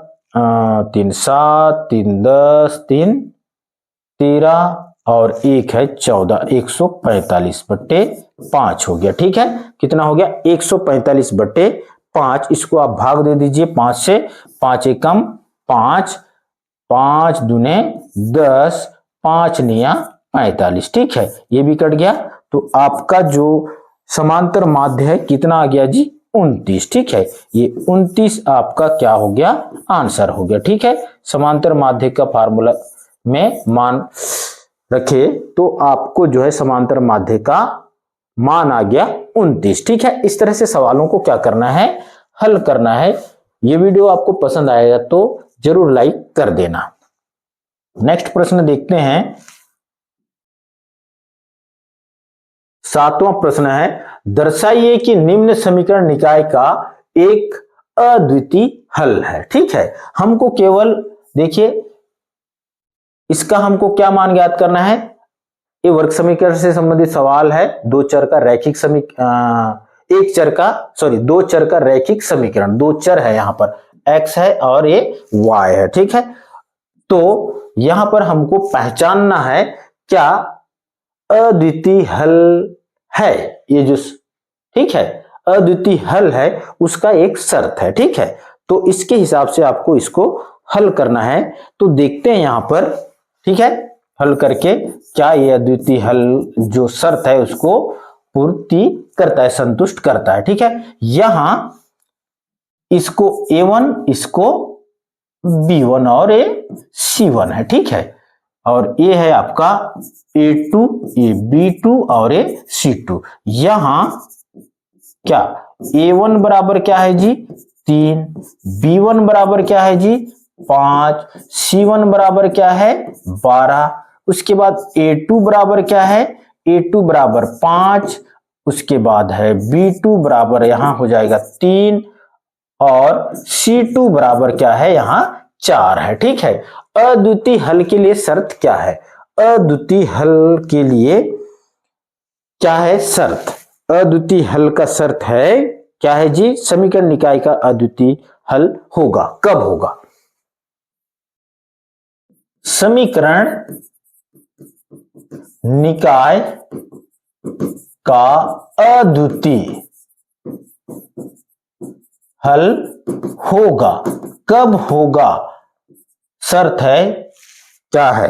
3 7, 3 10, 3 13 और 1 है 14, 145 बटे 5 हो गया, ठीक है। कितना हो गया, 145 बटे 5, इसको आप भाग दे दीजिए 5 से, 5 एकम 5, 5 दूने 10, 5 निया 45, ठीक है, ये भी कट गया। तो आपका जो समांतर माध्य है कितना आ गया जी, 29, ठीक है। ये 29 आपका क्या हो गया, आंसर हो गया, ठीक है। समांतर माध्य का फार्मूला में मान रखे तो आपको जो है समांतर माध्य का मान आ गया 29, ठीक है। इस तरह से सवालों को क्या करना है, हल करना है। ये वीडियो आपको पसंद आएगा तो जरूर लाइक कर देना। नेक्स्ट प्रश्न देखते हैं, 7वां प्रश्न है, दर्शाइए कि निम्न समीकरण निकाय का एक अद्वितीय हल है, ठीक है। हमको केवल देखिए इसका हमको क्या मान ज्ञात करना है, ये वर्ग समीकरण से संबंधित सवाल है। दो चर का रैखिक दो चर का रैखिक समीकरण, दो चर है यहाँ पर, x है और ये y है, ठीक है। तो यहां पर हमको पहचानना है क्या अद्वितीय हल है, ये जो, ठीक है, अद्वितीय हल है उसका एक शर्त है, ठीक है। तो इसके हिसाब से आपको इसको हल करना है। तो देखते हैं यहां पर, ठीक है, हल करके क्या ये अद्वितीय हल जो शर्त है उसको पूर्ति करता है, संतुष्ट करता है, ठीक है। यहां इसको A1, इसको B1 और ये C1 है, ठीक है। और ये है आपका A2, ये B2 और ये C2। यहां क्या A1 बराबर क्या है जी, 3, B1 बराबर क्या है जी, 5, C1 बराबर क्या है, 12। उसके बाद A2 बराबर क्या है, A2 बराबर 5, उसके बाद है B2 बराबर यहां हो जाएगा 3 और C2 बराबर क्या है, यहां 4 है, ठीक है। अद्वितीय हल के लिए शर्त क्या है, अद्वितीय हल के लिए क्या है शर्त, अद्वितीय हल का शर्त है क्या है जी, समीकरण निकाय का अद्वितीय हल होगा, कब होगा, समीकरण निकाय का अद्वितीय हल होगा, कब होगा, शर्त है क्या है,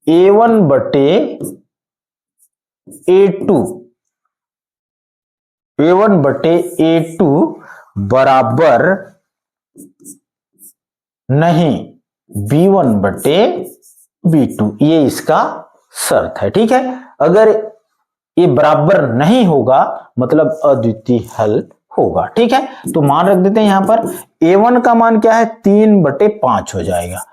A1 बटे A2, A1 बटे A2 बराबर नहीं B1 बटे B2, ये इसका शर्त है, ठीक है। अगर ये बराबर नहीं होगा मतलब अद्वितीय हल होगा, ठीक है। तो मान रख देते हैं यहां पर A1 का मान क्या है, 3/5 हो जाएगा,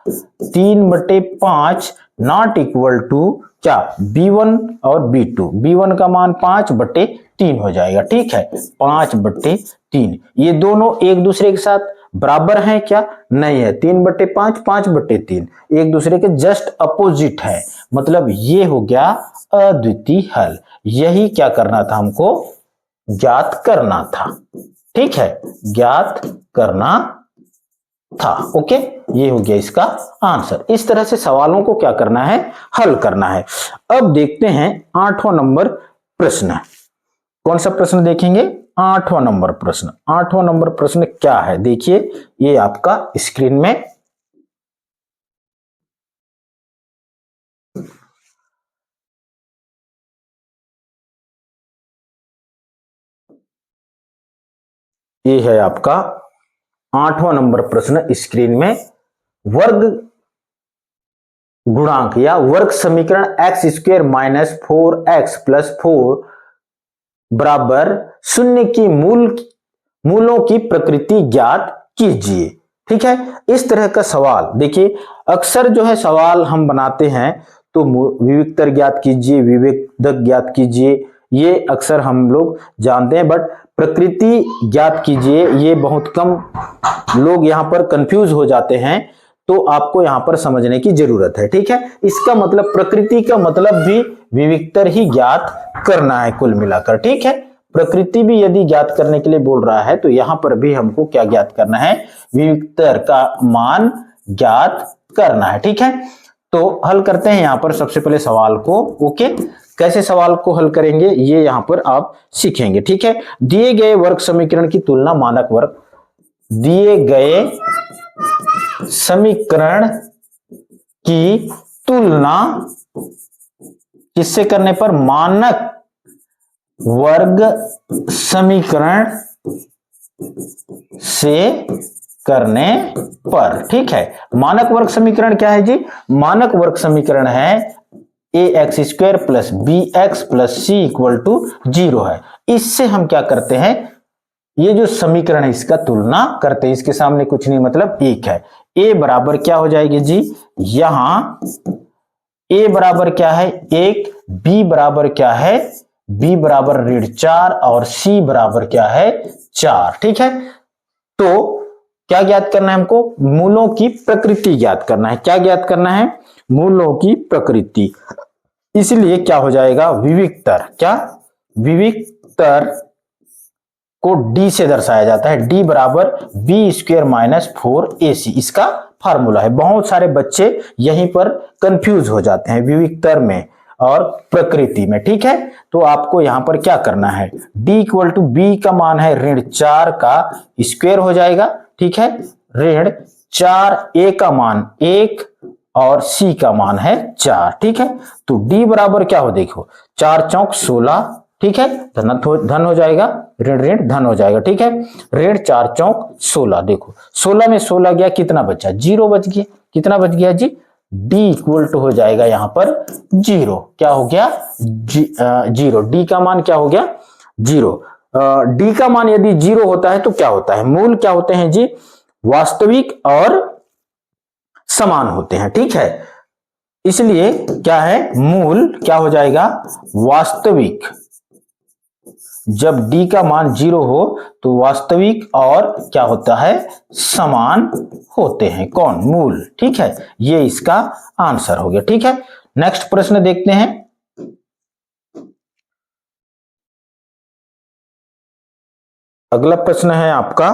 3/5 नॉट इक्वल टू क्या, B1 और B2, B1 का मान 5/3 हो जाएगा, ठीक है, 5/3। ये दोनों एक दूसरे के साथ बराबर हैं क्या, नहीं है, 3/5 5/3 एक दूसरे के जस्ट अपोजिट है, मतलब ये हो गया अद्वितीय हल। यही क्या करना था हमको, ज्ञात करना था, ठीक है, ज्ञात करना था, ओके। ये हो गया इसका आंसर। इस तरह से सवालों को क्या करना है, हल करना है। अब देखते हैं 8वां नंबर प्रश्न। कौन सा प्रश्न देखेंगे? 8वां नंबर प्रश्न। 8वां नंबर प्रश्न क्या है, देखिए ये आपका स्क्रीन में ये है आपका 8वां नंबर प्रश्न स्क्रीन में। वर्ग गुणांक या वर्ग समीकरण x² - 4x + 4 बराबर 0 की मूलों की प्रकृति ज्ञात कीजिए। ठीक है, इस तरह का सवाल देखिए, अक्सर जो है सवाल हम बनाते हैं तो विविक्तर ज्ञात कीजिए, विभेदक ज्ञात कीजिए, ये अक्सर हम लोग जानते हैं, बट प्रकृति ज्ञात कीजिए ये बहुत कम लोग यहां पर कंफ्यूज हो जाते हैं, तो आपको यहां पर समझने की जरूरत है। ठीक है, इसका मतलब प्रकृति का मतलब भी विविक्तर ही ज्ञात करना है कुल मिलाकर। ठीक है, प्रकृति भी यदि ज्ञात करने के लिए बोल रहा है तो यहां पर भी हमको क्या ज्ञात करना है, विविक्तर का मान ज्ञात करना है। ठीक है, तो हल करते हैं यहां पर सबसे पहले सवाल को। ओके, कैसे सवाल को हल करेंगे ये यहां पर आप सीखेंगे। ठीक है, दिए गए वर्ग समीकरण की तुलना मानक वर्ग, दिए गए समीकरण की तुलना किससे करने पर, मानक वर्ग समीकरण से करने पर। ठीक है, मानक वर्ग समीकरण क्या है जी, मानक वर्ग समीकरण है ax² + bx + c = 0 है। इससे हम क्या करते हैं, ये जो समीकरण है इसका तुलना करते हैं, इसके सामने कुछ नहीं मतलब 1 है। a बराबर क्या हो जाएगी जी, यहां a बराबर क्या है 1, b बराबर क्या है, b बराबर ऋण 4 और c बराबर क्या है 4। ठीक है, तो क्या ज्ञात करना है हमको, मूलों की प्रकृति ज्ञात करना है। क्या ज्ञात करना है, मूलों की प्रकृति। इसलिए क्या हो जाएगा, विविक्तर, क्या विविक्तर को d से दर्शाया जाता है, d बराबर b² - 4ac, इसका फार्मूला है। बहुत सारे बच्चे यहीं पर कंफ्यूज हो जाते हैं विविक्तर में और प्रकृति में। ठीक है, तो आपको यहां पर क्या करना है, d = b का मान है ऋण 4 का स्क्वायर हो जाएगा। ठीक है, ऋण 4, a का मान 1 और c का मान है 4। ठीक है, तो d बराबर क्या हो, देखो 4 चौक 16। ठीक है, धन हो जाएगा, ऋण ऋण धन हो जाएगा। ठीक है, ऋण 4 चौक 16, देखो 16 में 16 गया, कितना बचा, 0 बच गया। कितना बच गया जी, d = हो जाएगा यहां पर 0। क्या हो गया, 0। d का मान क्या हो गया, 0। d का मान यदि 0 होता है तो क्या होता है, मूल क्या होते हैं जी, वास्तविक और समान होते हैं। ठीक है, इसलिए क्या है, मूल क्या हो जाएगा, वास्तविक। जब d का मान 0 हो तो वास्तविक और क्या होता है, समान होते हैं, कौन, मूल। ठीक है, ये इसका आंसर हो गया। ठीक है, नेक्स्ट प्रश्न देखते हैं। अगला प्रश्न है आपका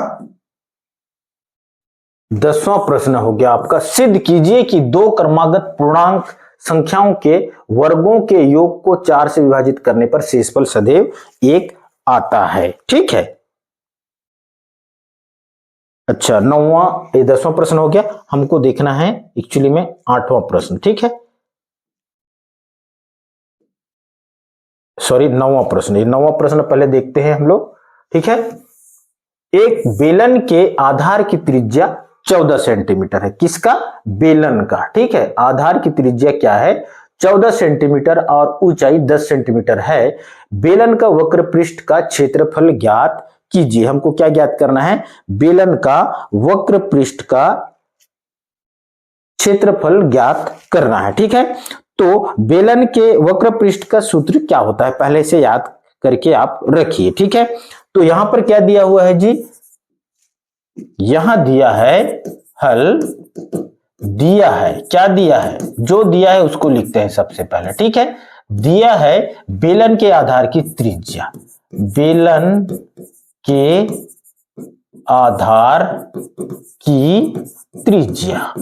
10वां प्रश्न हो गया आपका, सिद्ध कीजिए कि दो क्रमागत पूर्णांक संख्याओं के वर्गों के योग को 4 से विभाजित करने पर शेषफल सदैव 1 आता है। ठीक है, अच्छा 10वां प्रश्न हो गया, हमको देखना है एक्चुअली में 8वां प्रश्न। ठीक है, सॉरी 9वां प्रश्न, ये 9वां प्रश्न पहले देखते हैं हम लोग। ठीक है, एक बेलन के आधार की त्रिज्या 14 सेंटीमीटर है, किसका, बेलन का। ठीक है, आधार की त्रिज्या क्या है, 14 सेंटीमीटर और ऊंचाई 10 सेंटीमीटर है। बेलन का वक्र पृष्ठ का क्षेत्रफल ज्ञात कीजिए। हमको क्या ज्ञात करना है, बेलन का वक्र पृष्ठ का क्षेत्रफल ज्ञात करना है। ठीक है, तो बेलन के वक्र पृष्ठ का सूत्र क्या होता है, पहले से याद करके आप रखिए। ठीक है, तो यहां पर क्या दिया हुआ है जी, यहां दिया है हल, दिया है, क्या दिया है, जो दिया है उसको लिखते हैं सबसे पहले। ठीक है, दिया है बेलन के आधार की त्रिज्या, बेलन के आधार की त्रिज्या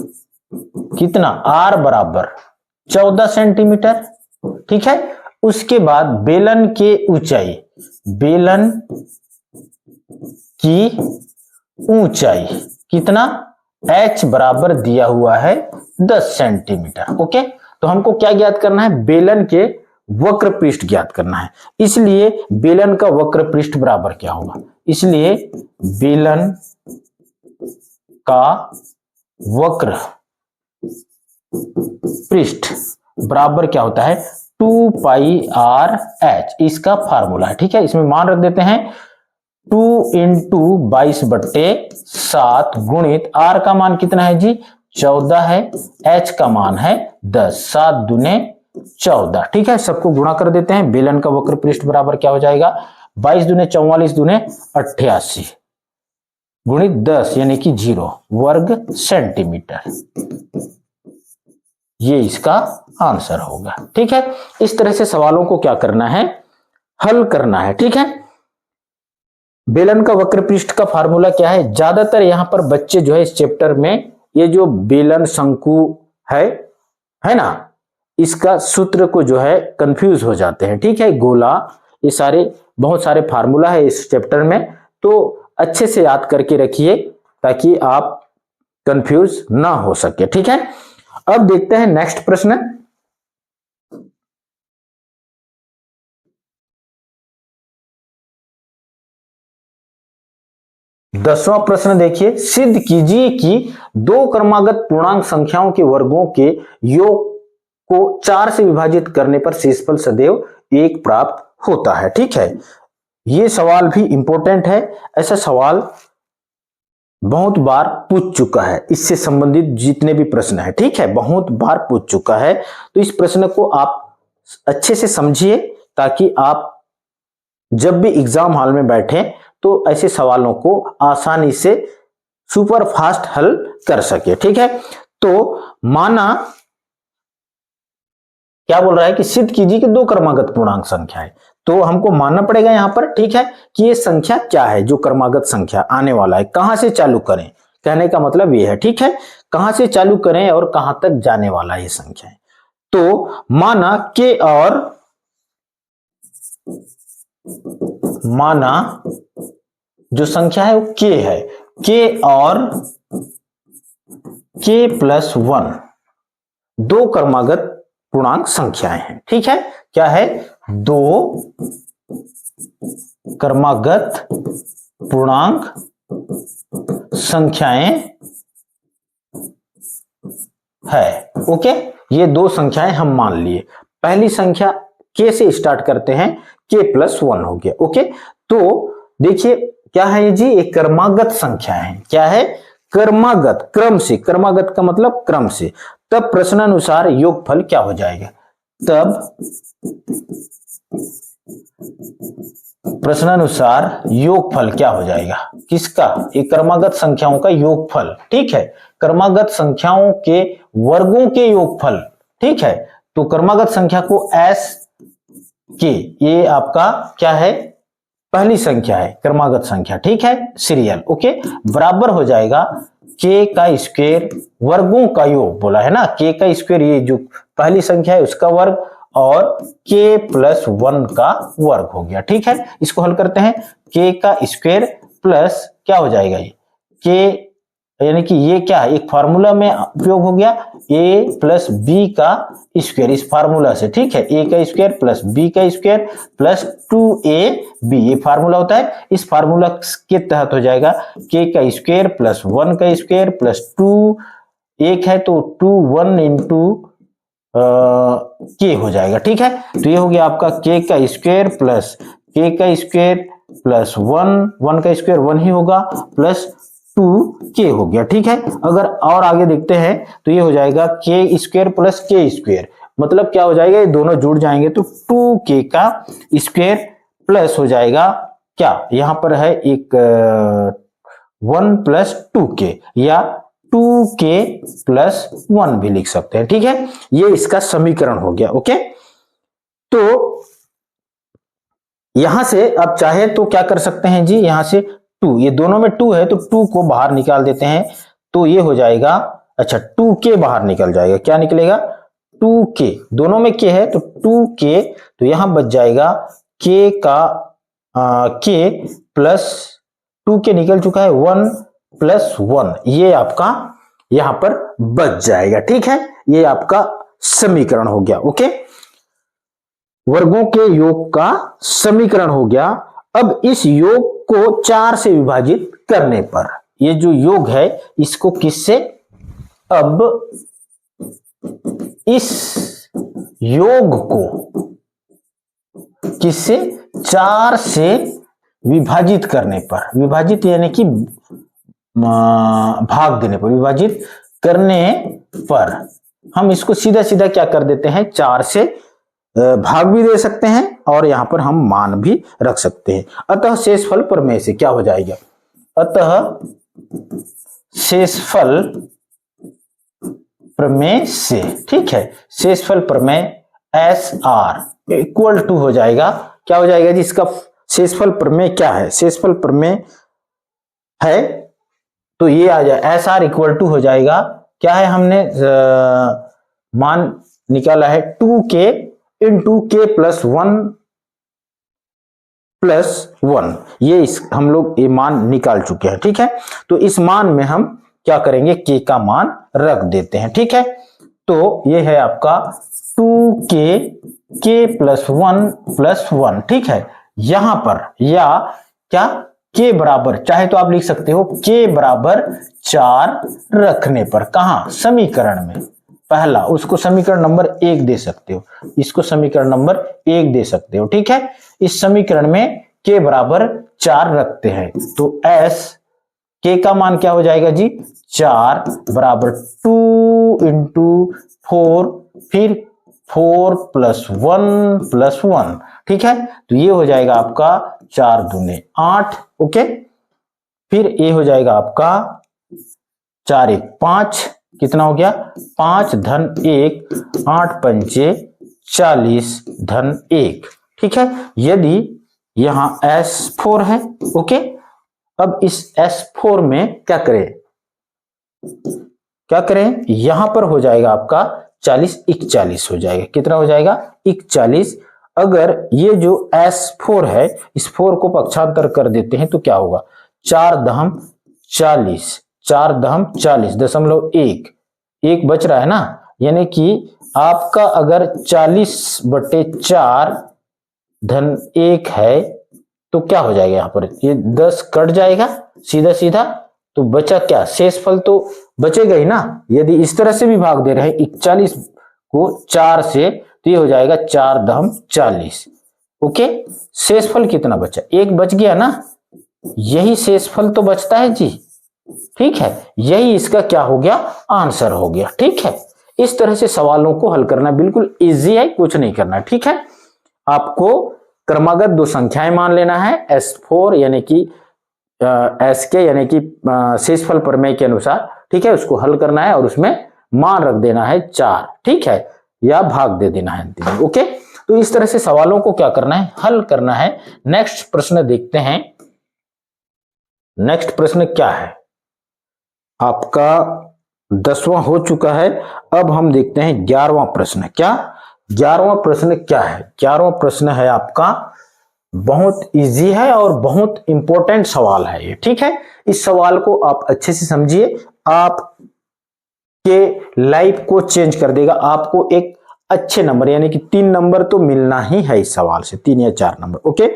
कितना, r बराबर 14 सेंटीमीटर, ठीक है। उसके बाद बेलन के ऊंचाई, बेलन की ऊंचाई कितना, h बराबर दिया हुआ है 10 सेंटीमीटर, ओके। तो हमको क्या ज्ञात करना है, बेलन के वक्र पृष्ठ ज्ञात करना है। इसलिए बेलन का वक्र पृष्ठ बराबर क्या होगा, इसलिए बेलन का वक्र पृष्ठ बराबर क्या होता है, 2πr/h, इसका फार्मूला है, ठीक है। इसमें मान रख देते हैं 2 × 22/7 गुणित r का मान कितना है जी, 14 है, h का मान है 10, 7 दूने 14, ठीक है। सबको गुणा कर देते हैं। बेलन का वक्र पृष्ठ बराबर क्या हो जाएगा, 22 दूने 44 दूने 88 गुणित 10 यानी कि 0 वर्ग सेंटीमीटर, ये इसका आंसर होगा, ठीक है। इस तरह से सवालों को क्या करना है, हल करना है, ठीक है। बेलन का वक्र पृष्ठ का फार्मूला क्या है, ज्यादातर यहां पर बच्चे जो है इस चैप्टर में ये जो बेलन शंकु है ना, इसका सूत्र को जो है कंफ्यूज हो जाते हैं, ठीक है। गोला, ये सारे बहुत सारे फार्मूला है इस चैप्टर में, तो अच्छे से याद करके रखिए ताकि आप कंफ्यूज ना हो सके, ठीक है। अब देखते हैं नेक्स्ट प्रश्न। दसवां प्रश्न देखिए, सिद्ध कीजिए कि दो क्रमागत पूर्णांक संख्याओं के वर्गों के योग को 4 से विभाजित करने पर शेषफल सदैव 1 प्राप्त होता है, ठीक है। यह सवाल भी इंपॉर्टेंट है, ऐसा सवाल बहुत बार पूछ चुका है, इससे संबंधित जितने भी प्रश्न है, ठीक है, बहुत बार पूछ चुका है। तो इस प्रश्न को आप अच्छे से समझिए ताकि आप जब भी एग्जाम हॉल में बैठे तो ऐसे सवालों को आसानी से सुपर फास्ट हल कर सके, ठीक है। तो माना क्या बोल रहा है कि सिद्ध कीजिए कि दो क्रमागत पूर्णांक संख्या है, तो हमको मानना पड़ेगा यहां पर, ठीक है, कि ये संख्या क्या है, जो क्रमागत संख्या आने वाला है। कहां से चालू करें, कहने का मतलब ये है, ठीक है, कहां से चालू करें और कहां तक जाने वाला है ये संख्या है। तो माना जो संख्या है वो k है, k और k+1 दो क्रमागत पूर्णांक संख्याएं हैं, ठीक है। क्या है, दो क्रमागत पूर्णांक संख्याएं है, ओके। ये दो संख्याएं हम मान लिए। पहली संख्या k से स्टार्ट करते हैं, k+1 हो गया, ओके। तो देखिए क्या है जी, एक क्रमागत संख्या है, क्या है, क्रमागत, क्रम से, क्रमागत का मतलब क्रम से। तब प्रश्नानुसार योगफल क्या हो जाएगा, तब प्रश्नानुसार योगफल क्या हो जाएगा, किसका, एक क्रमागत संख्याओं का योगफल, ठीक है, क्रमागत संख्याओं के वर्गों के योगफल, ठीक है। तो क्रमागत संख्या को s के, ये आपका क्या है, पहली संख्या है क्रमागत संख्या, ठीक है, सीरियल, ओके, बराबर हो जाएगा k का स्क्वायर वर्गों का योग, बोला है ना, k का स्क्वायर, ये जो पहली संख्या है उसका वर्ग और k+1 का वर्ग हो गया, ठीक है। इसको हल करते हैं, k का स्क्वायर प्लस क्या हो जाएगा, ये k यानी कि ये क्या है, एक फार्मूला में उपयोग हो गया, a प्लस b का स्क्वायर, इस फार्मूला से, ठीक है, a का स्क्वायर प्लस b का स्क्वायर प्लस 2ab, ये फार्मूला होता है। इस फार्मूला के तहत हो जाएगा k का स्क्वायर प्लस 1 का स्क्वायर प्लस 2, एक है तो 2 1 इंटू k हो जाएगा, ठीक है। तो ये हो गया आपका k का स्क्वायर प्लस k का स्क्वायर प्लस 1 का स्क्वायर 1 ही होगा प्लस 2k हो गया, ठीक है। अगर और आगे देखते हैं तो ये हो जाएगा k square plus k square, मतलब क्या हो जाएगा, ये दोनों जुड़ जाएंगे तो 2k का स्क्वायर प्लस हो जाएगा क्या, यहां पर है एक 1 प्लस 2k या 2k+1 भी लिख सकते हैं, ठीक है। ये इसका समीकरण हो गया, ओके। तो यहां से अब चाहे तो क्या कर सकते हैं जी, यहां से 2, ये दोनों में 2 है तो 2 को बाहर निकाल देते हैं, तो ये हो जाएगा, अच्छा 2k बाहर निकल जाएगा, क्या निकलेगा 2k, दोनों में k है तो 2k, तो यहां बच जाएगा k का k प्लस 2k निकल चुका है 1 प्लस 1, ये आपका यहां पर बच जाएगा। ठीक है, ये आपका समीकरण हो गया। ओके, वर्गों के योग का समीकरण हो गया। अब इस योग को 4 से विभाजित करने पर, ये जो योग है इसको किससे, अब इस योग को किससे, 4 से विभाजित करने पर, विभाजित यानी कि भाग देने पर, विभाजित करने पर हम इसको सीधा सीधा क्या कर देते हैं, 4 से भाग भी दे सकते हैं और यहां पर हम मान भी रख सकते हैं। अतः शेषफल प्रमेय से क्या हो जाएगा, अतः शेषफल प्रमेय से, ठीक है, शेषफल प्रमेय SR इक्वल टू हो जाएगा, क्या हो जाएगा जी, इसका शेषफल प्रमेय क्या है, शेषफल प्रमेय है तो ये आ जाए SR इक्वल टू हो जाएगा, क्या है, हमने मान निकाला है 2k into k plus 1 plus 1, ये हम लोग ये मान निकाल चुके हैं। ठीक है, तो इस मान में हम क्या करेंगे, k का मान रख देते हैं। ठीक है, तो ये है आपका 2k k प्लस 1 प्लस 1। ठीक है, यहां पर या क्या k बराबर, चाहे तो आप लिख सकते हो k बराबर 4 रखने पर, कहां, समीकरण में, पहला उसको समीकरण नंबर 1 दे सकते हो, इसको समीकरण नंबर 1 दे सकते हो। ठीक है, इस समीकरण में k बराबर 4 रखते हैं तो s k का मान क्या हो जाएगा जी, 4 बराबर 2 इंटू 4, फिर 4 प्लस 1 प्लस 1। ठीक है, तो ये हो जाएगा आपका 4 दूने 8। ओके, फिर ये हो जाएगा आपका 4 1 5, कितना हो गया, 5 धन 1, 8 पंचे 40 धन 1। ठीक है, यदि यहां S4 है। ओके, अब इस S4 में क्या करें, यहां पर हो जाएगा आपका 40 41 हो जाएगा, कितना हो जाएगा 41। अगर ये जो S4 है इस 4 को पक्षांतर कर देते हैं तो क्या होगा, 4 दहम 40, 4 दहम 40 दशमलव 1, 1 बच रहा है ना, यानी कि आपका अगर 40/4 धन 1 है तो क्या हो जाएगा, यहां पर ये 10 कट जाएगा सीधा सीधा, तो बचा क्या, शेषफल तो बचेगा ही ना। यदि इस तरह से भी भाग दे रहे हैं 41 को 4 से तो ये हो जाएगा 4 दहम 40। ओके, शेषफल कितना बचा, 1 बच गया ना, यही शेषफल तो बचता है जी। ठीक है, यही इसका क्या हो गया, आंसर हो गया। ठीक है, इस तरह से सवालों को हल करना बिल्कुल इजी है, कुछ नहीं करना। ठीक है, आपको क्रमागत 2 संख्याएं मान लेना है, S4 यानी कि SK यानी कि शेषफल प्रमेय के अनुसार। ठीक है, उसको हल करना है और उसमें मान रख देना है 4। ठीक है, या भाग दे देना है अंतिम में। ओके, तो इस तरह से सवालों को क्या करना है, हल करना है। नेक्स्ट प्रश्न देखते हैं, नेक्स्ट प्रश्न क्या है, आपका 10वां हो चुका है। अब हम देखते हैं 11वां प्रश्न। क्या 11वां प्रश्न क्या है, 11वां प्रश्न है आपका, बहुत इजी है और बहुत इंपॉर्टेंट सवाल है ये। ठीक है, इस सवाल को आप अच्छे से समझिए, आपके लाइफ को चेंज कर देगा। आपको एक अच्छे नंबर यानी कि 3 नंबर तो मिलना ही है इस सवाल से, 3 या 4 नंबर। ओके,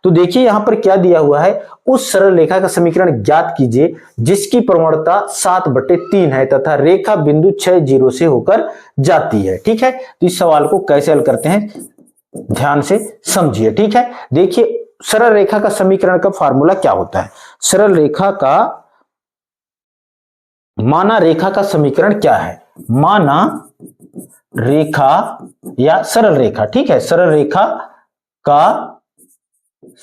तो देखिए यहां पर क्या दिया हुआ है, उस सरल रेखा का समीकरण ज्ञात कीजिए जिसकी प्रवणता 7/3 है तथा रेखा बिंदु 6 0 से होकर जाती है। ठीक है, तो इस सवाल को कैसे हल करते हैं ध्यान से समझिए। ठीक है, देखिए सरल रेखा का समीकरण का फार्मूला क्या होता है, सरल रेखा का, माना रेखा का समीकरण क्या है, माना रेखा या सरल रेखा। ठीक है, सरल रेखा का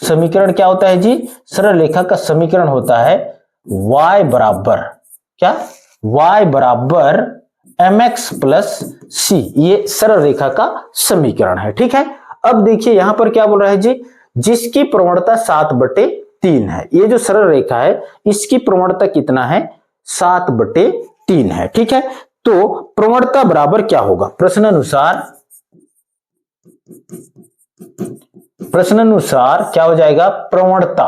समीकरण क्या होता है जी, सरल रेखा का समीकरण होता है y बराबर क्या, y बराबर mx प्लस c, ये सरल रेखा का समीकरण है। ठीक है, अब देखिए यहां पर क्या बोल रहा है जी, जिसकी प्रवणता 7/3 3 है। ये जो सरल रेखा है इसकी प्रवणता कितना है? 7/3 है। ठीक है, तो प्रवणता बराबर क्या होगा? प्रश्न अनुसार क्या हो जाएगा? प्रवणता,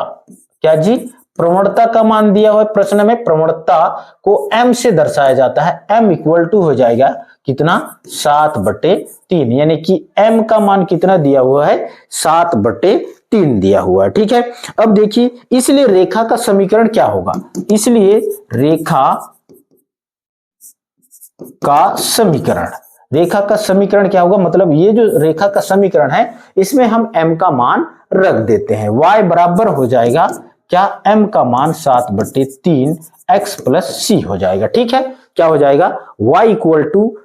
क्या जी? प्रवणता का मान दिया हुआ है प्रश्न में, प्रवणता को m से दर्शाया जाता है। m इक्वल टू हो जाएगा कितना? 7/3, यानी कि m का मान कितना दिया हुआ है? 7/3 दिया हुआ है। ठीक है, अब देखिए, इसलिए रेखा का समीकरण क्या होगा? इसलिए रेखा का समीकरण क्या होगा? मतलब ये जो रेखा का समीकरण है इसमें हम m का मान रख देते हैं। y बराबर हो जाएगा क्या? m का मान 7/3 x प्लस सी हो जाएगा। ठीक है, क्या हो जाएगा? y equal to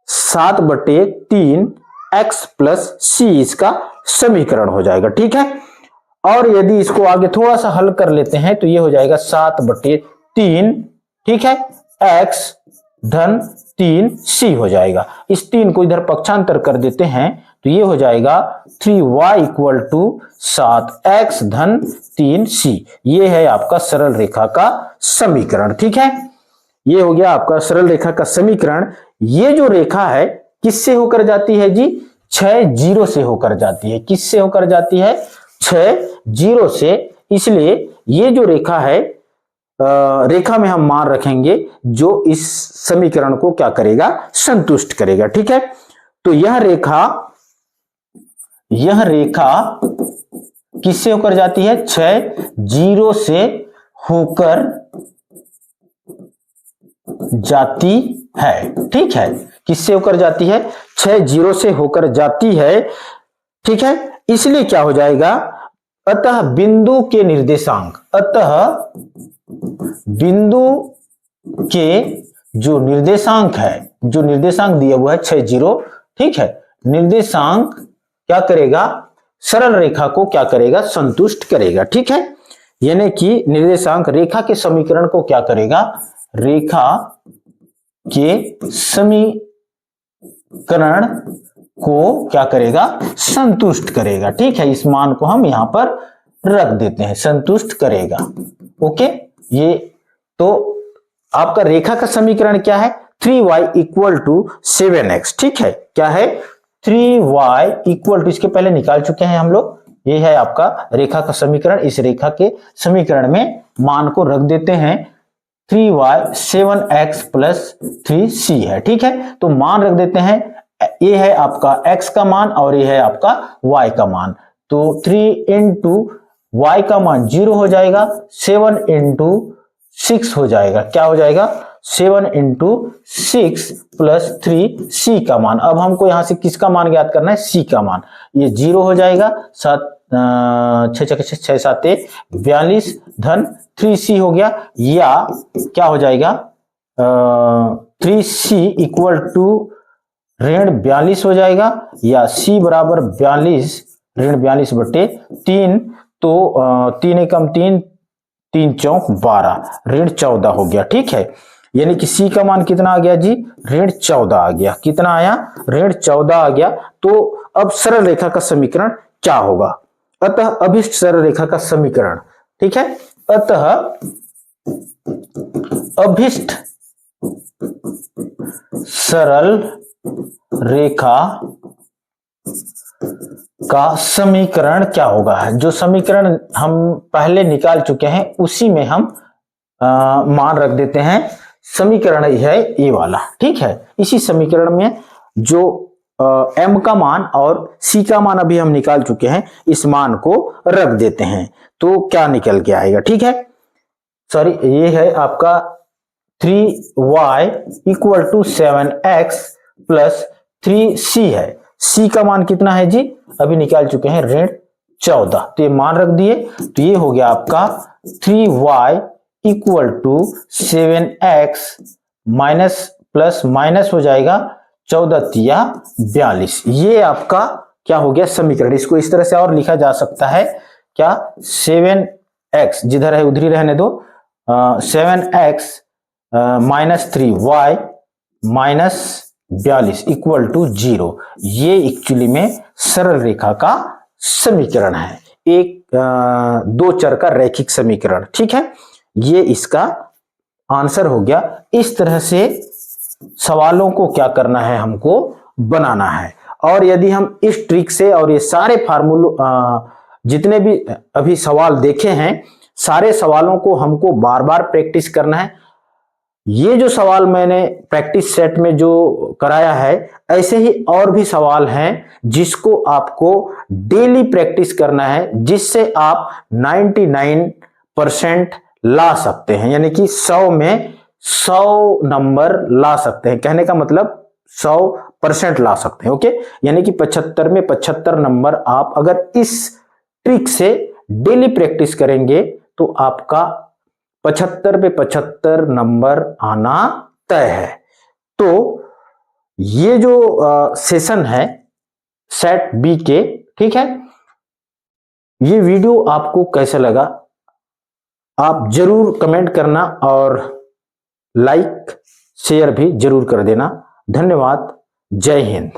7/3 x plus C इसका समीकरण हो जाएगा। ठीक है, और यदि इसको आगे थोड़ा सा हल कर लेते हैं तो ये हो जाएगा 7/3, ठीक है, x धन 3 सी हो जाएगा। इस 3 को इधर पक्षांतर कर देते हैं तो ये हो जाएगा 3y इक्वल टू 7x धन 3 सी। ये है आपका सरल रेखा का समीकरण। ठीक है, ये हो गया आपका सरल रेखा का समीकरण। ये जो रेखा है किससे होकर जाती है जी? 6 0 से होकर जाती है। किससे होकर जाती है? 6 0 से। इसलिए ये जो रेखा है, रेखा में हम मान रखेंगे जो इस समीकरण को क्या करेगा? संतुष्ट करेगा। ठीक है, तो यह रेखा किससे होकर जाती है? 6 0 से होकर जाती है। ठीक है, किससे होकर जाती है? 6 0 से होकर जाती है। ठीक है, इसलिए क्या हो जाएगा? अतः बिंदु के निर्देशांक, बिंदु के जो निर्देशांक है, जो निर्देशांक दिया हुआ है 6 0, ठीक है, निर्देशांक क्या करेगा? सरल रेखा को क्या करेगा? संतुष्ट करेगा। ठीक है, यानी कि निर्देशांक रेखा के समीकरण को क्या करेगा? रेखा के समीकरण को क्या करेगा? संतुष्ट करेगा। ठीक है, इस मान को हम यहां पर रख देते हैं, संतुष्ट करेगा। ओके, ये तो आपका रेखा का समीकरण क्या है? 3y equal to 7x। ठीक है, क्या है? 3y इक्वल टू, इसके पहले निकाल चुके हैं हम लोग। ये है आपका रेखा का समीकरण। इस रेखा के समीकरण में मान को रख देते हैं। 3y 7x प्लस 3c है। ठीक है, तो मान रख देते हैं। ये है आपका x का मान और ये है आपका y का मान। तो 3 इंटू y का मान 0 हो जाएगा, 7 इंटू 6 हो जाएगा। क्या हो जाएगा? 7 इंटू 6 प्लस 3 c का मान। अब हमको यहां से किसका मान ज्ञात करना है? c का मान। ये 0 हो जाएगा, 6 7 42 धन 3c हो गया, या क्या हो जाएगा? 3c इक्वल टू ऋण 42 हो जाएगा, या c बराबर 42 ऋण 42/3। तो 3 एकम 3, 3 चौक 12, ऋण 14 हो गया। ठीक है, यानी कि c का मान कितना आ गया जी? ऋण 14 आ गया। कितना आया? ऋण 14 आ गया। तो अब सरल रेखा का समीकरण क्या होगा? अतः अभिष्ट सरल रेखा का समीकरण, ठीक है, अतः अभिष्ट सरल रेखा का समीकरण क्या होगा? जो समीकरण हम पहले निकाल चुके हैं उसी में हम मान रख देते हैं। समीकरण है ये वाला। ठीक है, इसी समीकरण में जो m का मान और c का मान अभी हम निकाल चुके हैं, इस मान को रख देते हैं तो क्या निकल के आएगा? ठीक है, सॉरी, ये है आपका 3y equal to 7x plus 3c है। c का मान कितना है जी? अभी निकाल चुके हैं, ऋण 14। तो ये मान रख दिए, तो ये हो गया आपका 3y equal to 7x minus plus minus हो जाएगा 14 तिया 42। ये आपका क्या हो गया? समीकरण। इसको इस तरह से और लिखा जा सकता है, क्या? 7x जिधर है उधर ही रहने दो, 7x minus 3y minus 42 equal to 0। ये एक्चुअली में सरल रेखा का समीकरण है। एक दो चर का रैखिक समीकरण। ठीक है, ये इसका आंसर हो गया। इस तरह से सवालों को क्या करना है, हमको बनाना है। और यदि हम इस ट्रिक से और ये सारे फार्मूले जितने भी अभी सवाल देखे हैं, सारे सवालों को हमको बार बार प्रैक्टिस करना है। ये जो सवाल मैंने प्रैक्टिस सेट में जो कराया है, ऐसे ही और भी सवाल हैं जिसको आपको डेली प्रैक्टिस करना है, जिससे आप 99% ला सकते हैं, यानी कि 100 में 100 नंबर ला सकते हैं। कहने का मतलब 100% ला सकते हैं। ओके, यानी कि 75 में 75 नंबर आप अगर इस ट्रिक से डेली प्रैक्टिस करेंगे तो आपका 75 पे 75 नंबर आना तय है। तो ये जो सेशन है सेट बी के, ठीक है, ये वीडियो आपको कैसा लगा आप जरूर कमेंट करना और लाइक शेयर भी जरूर कर देना। धन्यवाद। जय हिंद।